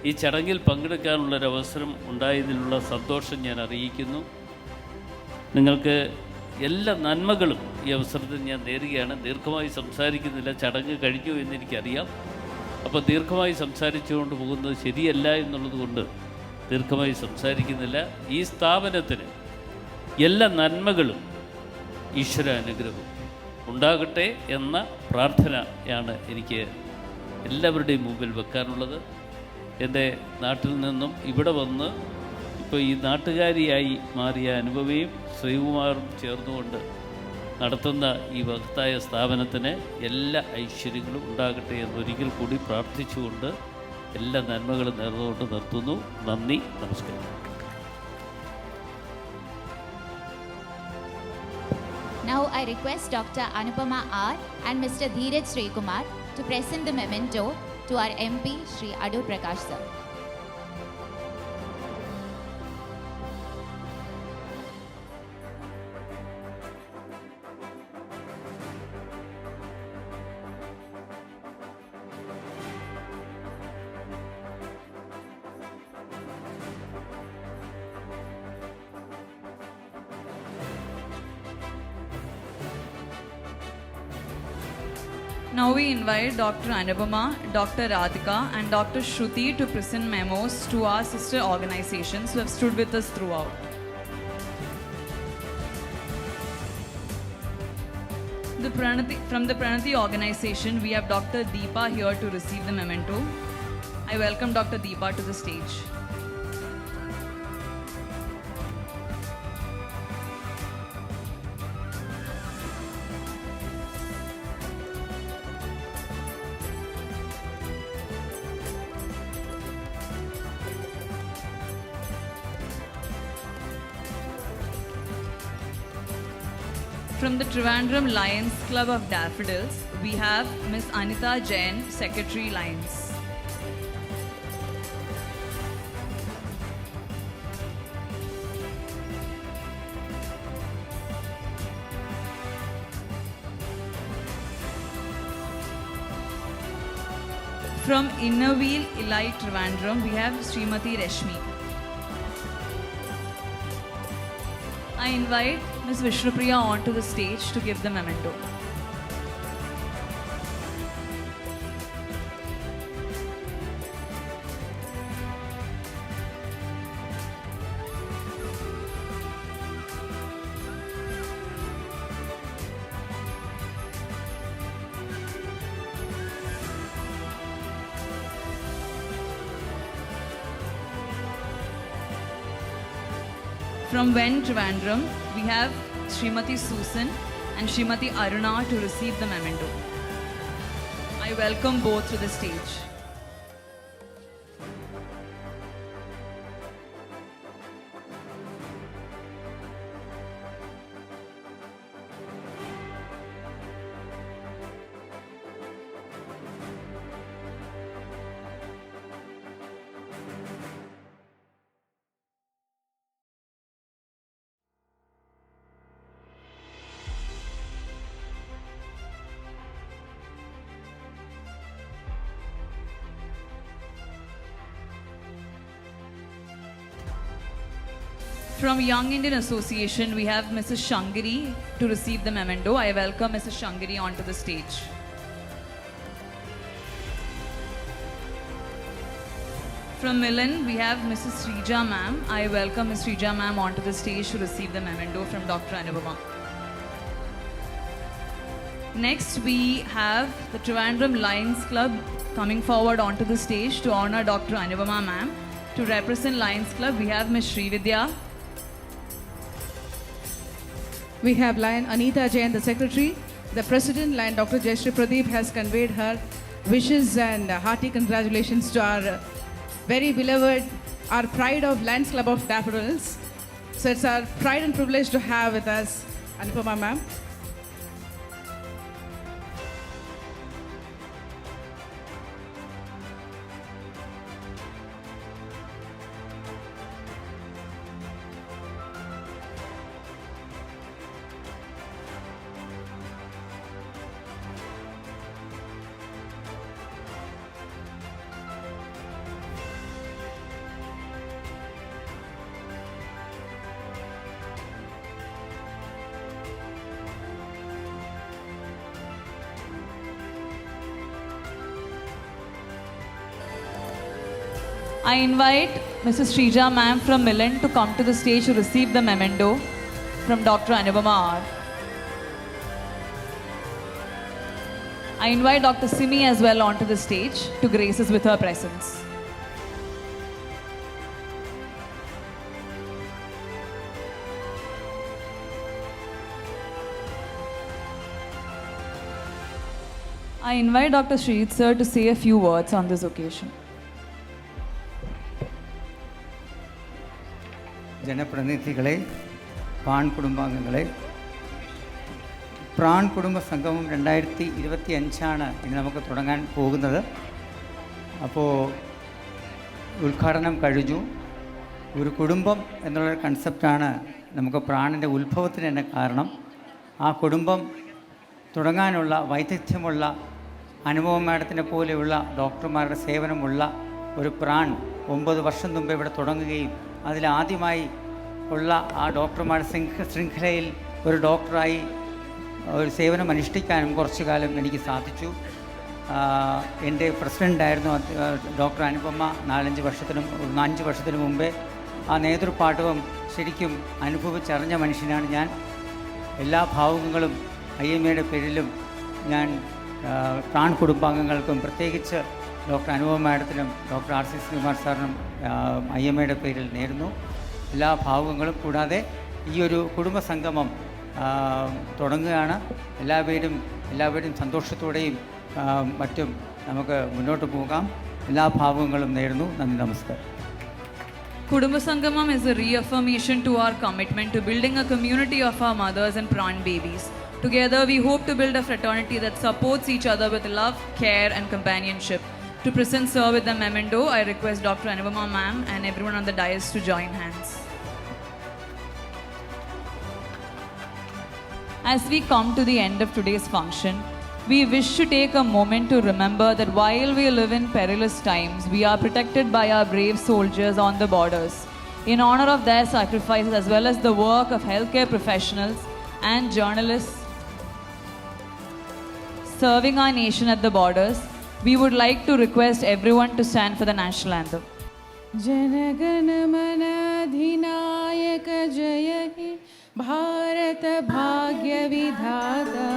ഈ ചടങ്ങിൽ പങ്കെടുക്കാനുള്ളൊരവസരം ഉണ്ടായതിലുള്ള സന്തോഷം ഞാൻ അറിയിക്കുന്നു. നിങ്ങൾക്ക് എല്ലാ നന്മകളും ഈ അവസരത്തിൽ ഞാൻ നേരുകയാണ്. ദീർഘമായി സംസാരിക്കുന്നില്ല, ചടങ്ങ് കഴിഞ്ഞു എന്നെനിക്കറിയാം. അപ്പോൾ ദീർഘമായി സംസാരിച്ചുകൊണ്ട് പോകുന്നത് ശരിയല്ല എന്നുള്ളത് കൊണ്ട് ദീർഘമായി സംസാരിക്കുന്നില്ല. ഈ സ്ഥാപനത്തിന് എല്ലാ നന്മകളും ഈശ്വര അനുഗ്രഹവും ഉണ്ടാകട്ടെ എന്ന പ്രാർത്ഥനയാണ് എനിക്ക് എല്ലാവരുടെയും മുമ്പിൽ വെക്കാനുള്ളത്. എൻ്റെ നാട്ടിൽ നിന്നും ഇവിടെ വന്ന് ഇപ്പോൾ ഈ നാട്ടുകാരിയായി മാറിയ അനുപമയും ശ്രീകുമാറും ചേർന്നുകൊണ്ട് നടത്തുന്ന ഈ മഹത്തായ സ്ഥാപനത്തിന് എല്ലാ ഐശ്വര്യങ്ങളും ഉണ്ടാകട്ടെ എന്നൊരിക്കൽ കൂടി പ്രാർത്ഥിച്ചുകൊണ്ട് എല്ലാ നന്മകളും നേർന്നുകൊണ്ട് നിർത്തുന്നു. നന്ദി, നമസ്കാരം. Now I request Dr. Anupama R and Mr. Dheeraj Srikumar to present the memento to our MP, Shri Adur Prakash sir. Now we invite Dr. Anupama, Dr. Radhika and Dr. Shruti to present memos to our sister organizations who have stood with us throughout. From the Pranati organization, we have Dr. Deepa here to receive the memento. I welcome Dr. Deepa to the stage. From the Trivandrum Lions Club of Daffodils, we have Ms. Anita Jain, Secretary Lions. From Inner Wheel Elite Trivandrum, we have Srimati Reshmi. I invite Ms. Vishnupriya onto the stage to give the memento. From Ven Trivandrum, we have Srimati Susan and Srimati Aruna to receive the memento. I welcome both to the stage. From Young Indian Association, we have Mrs. Shangiri to receive the memento. I welcome Mrs. Shangiri onto the stage. From Milan, we have Mrs. Srija ma'am. I welcome Ms. Srija ma'am onto the stage to receive the memento from Dr. Anupama. Next, we have the Trivandrum Lions Club coming forward onto the stage to honor Dr. Anupama ma'am. To represent Lions Club, we have Ms. Srividya. We have Lion Anita Jain, the Secretary. The President, Lion Dr. Jayashree Pradeep, has conveyed her wishes and hearty congratulations to our very beloved, our pride of Lions Club of Daffodils. So it's our pride and privilege to have with us Anupama ma'am. I invite Mrs. Srija ma'am from Milan to come to the stage to receive the memento from Dr. Anupama R. I invite Dr. Simi as well onto the stage to grace us with her presence. I invite Dr. Sridhar sir to say a few words on this occasion. ജനപ്രതിനിധികളെ, പ്രാൺ കുടുംബാംഗങ്ങളെ, പ്രാൺ കുടുംബ സംഗമം 2025 ഇനി നമുക്ക് തുടങ്ങാൻ പോകുന്നത്. അപ്പോൾ ഉദ്ഘാടനം കഴിഞ്ഞു. ഒരു കുടുംബം എന്നുള്ളൊരു കൺസെപ്റ്റാണ് നമുക്ക് പ്രാണിൻ്റെ ഉത്ഭവത്തിന് തന്നെ കാരണം. ആ കുടുംബം തുടങ്ങാനുള്ള വൈദഗ്ധ്യമുള്ള അനുഭവം മാഡത്തിനെ പോലെയുള്ള ഡോക്ടർമാരുടെ സേവനമുള്ള ഒരു പ്രാൺ 9 വർഷം മുമ്പ് ഇവിടെ തുടങ്ങുകയും അതിലാദ്യമായി ഉള്ള ആ ഡോക്ടർമാരുടെ ശൃംഖലയിൽ ഒരു ഡോക്ടറായി ഒരു സേവനം അനുഷ്ഠിക്കാനും കുറച്ചു കാലം എനിക്ക് സാധിച്ചു. എൻ്റെ പ്രസിഡൻ്റായിരുന്നു ഡോക്ടർ അനുപമ 5 വർഷത്തിന് മുമ്പേ. ആ നേതൃപാഠവും ശരിക്കും അനുഭവിച്ചറിഞ്ഞ മനുഷ്യനാണ് ഞാൻ. എല്ലാ ഭാവുകങ്ങളും IMAയുടെ പേരിലും ഞാൻ പ്രാൺ കുടുംബാംഗങ്ങൾക്കും പ്രത്യേകിച്ച് ഡോക്ടർ അനുപമ മാഡത്തിനും ഡോക്ടർ RC ശ്രീകുമാർ സാറിനും IMAയുടെ പേരിൽ നേരുന്നു എല്ലാ ഭാവുകങ്ങളും. കൂടാതെ ഈ ഒരു കുടുംബ സംഗമം തുടങ്ങുകയാണ്. എല്ലാവരും സന്തോഷത്തോടെയും മറ്റും നമുക്ക് മുന്നോട്ട് പോകാം. എല്ലാ ഭാവുകങ്ങളും നേരുന്നു. നന്ദി, നമസ്കാരം. Kudumba Sangamam is a reaffirmation to our commitment to building a community of our mothers and prawn babies. Together, we hope to build a fraternity that supports each other with love, care, and companionship. To present sir with the memento, I request Dr. Anupama ma'am and everyone on the dais to join hands. As we come to the end of today's function, we wish to take a moment to remember that while we live in perilous times, we are protected by our brave soldiers on the borders. In honor of their sacrifices as well as the work of healthcare professionals and journalists serving our nation at the borders, we would like to request everyone to stand for the national anthem. जनगण मन अधिनायक जय हे भारत भाग्य विधाता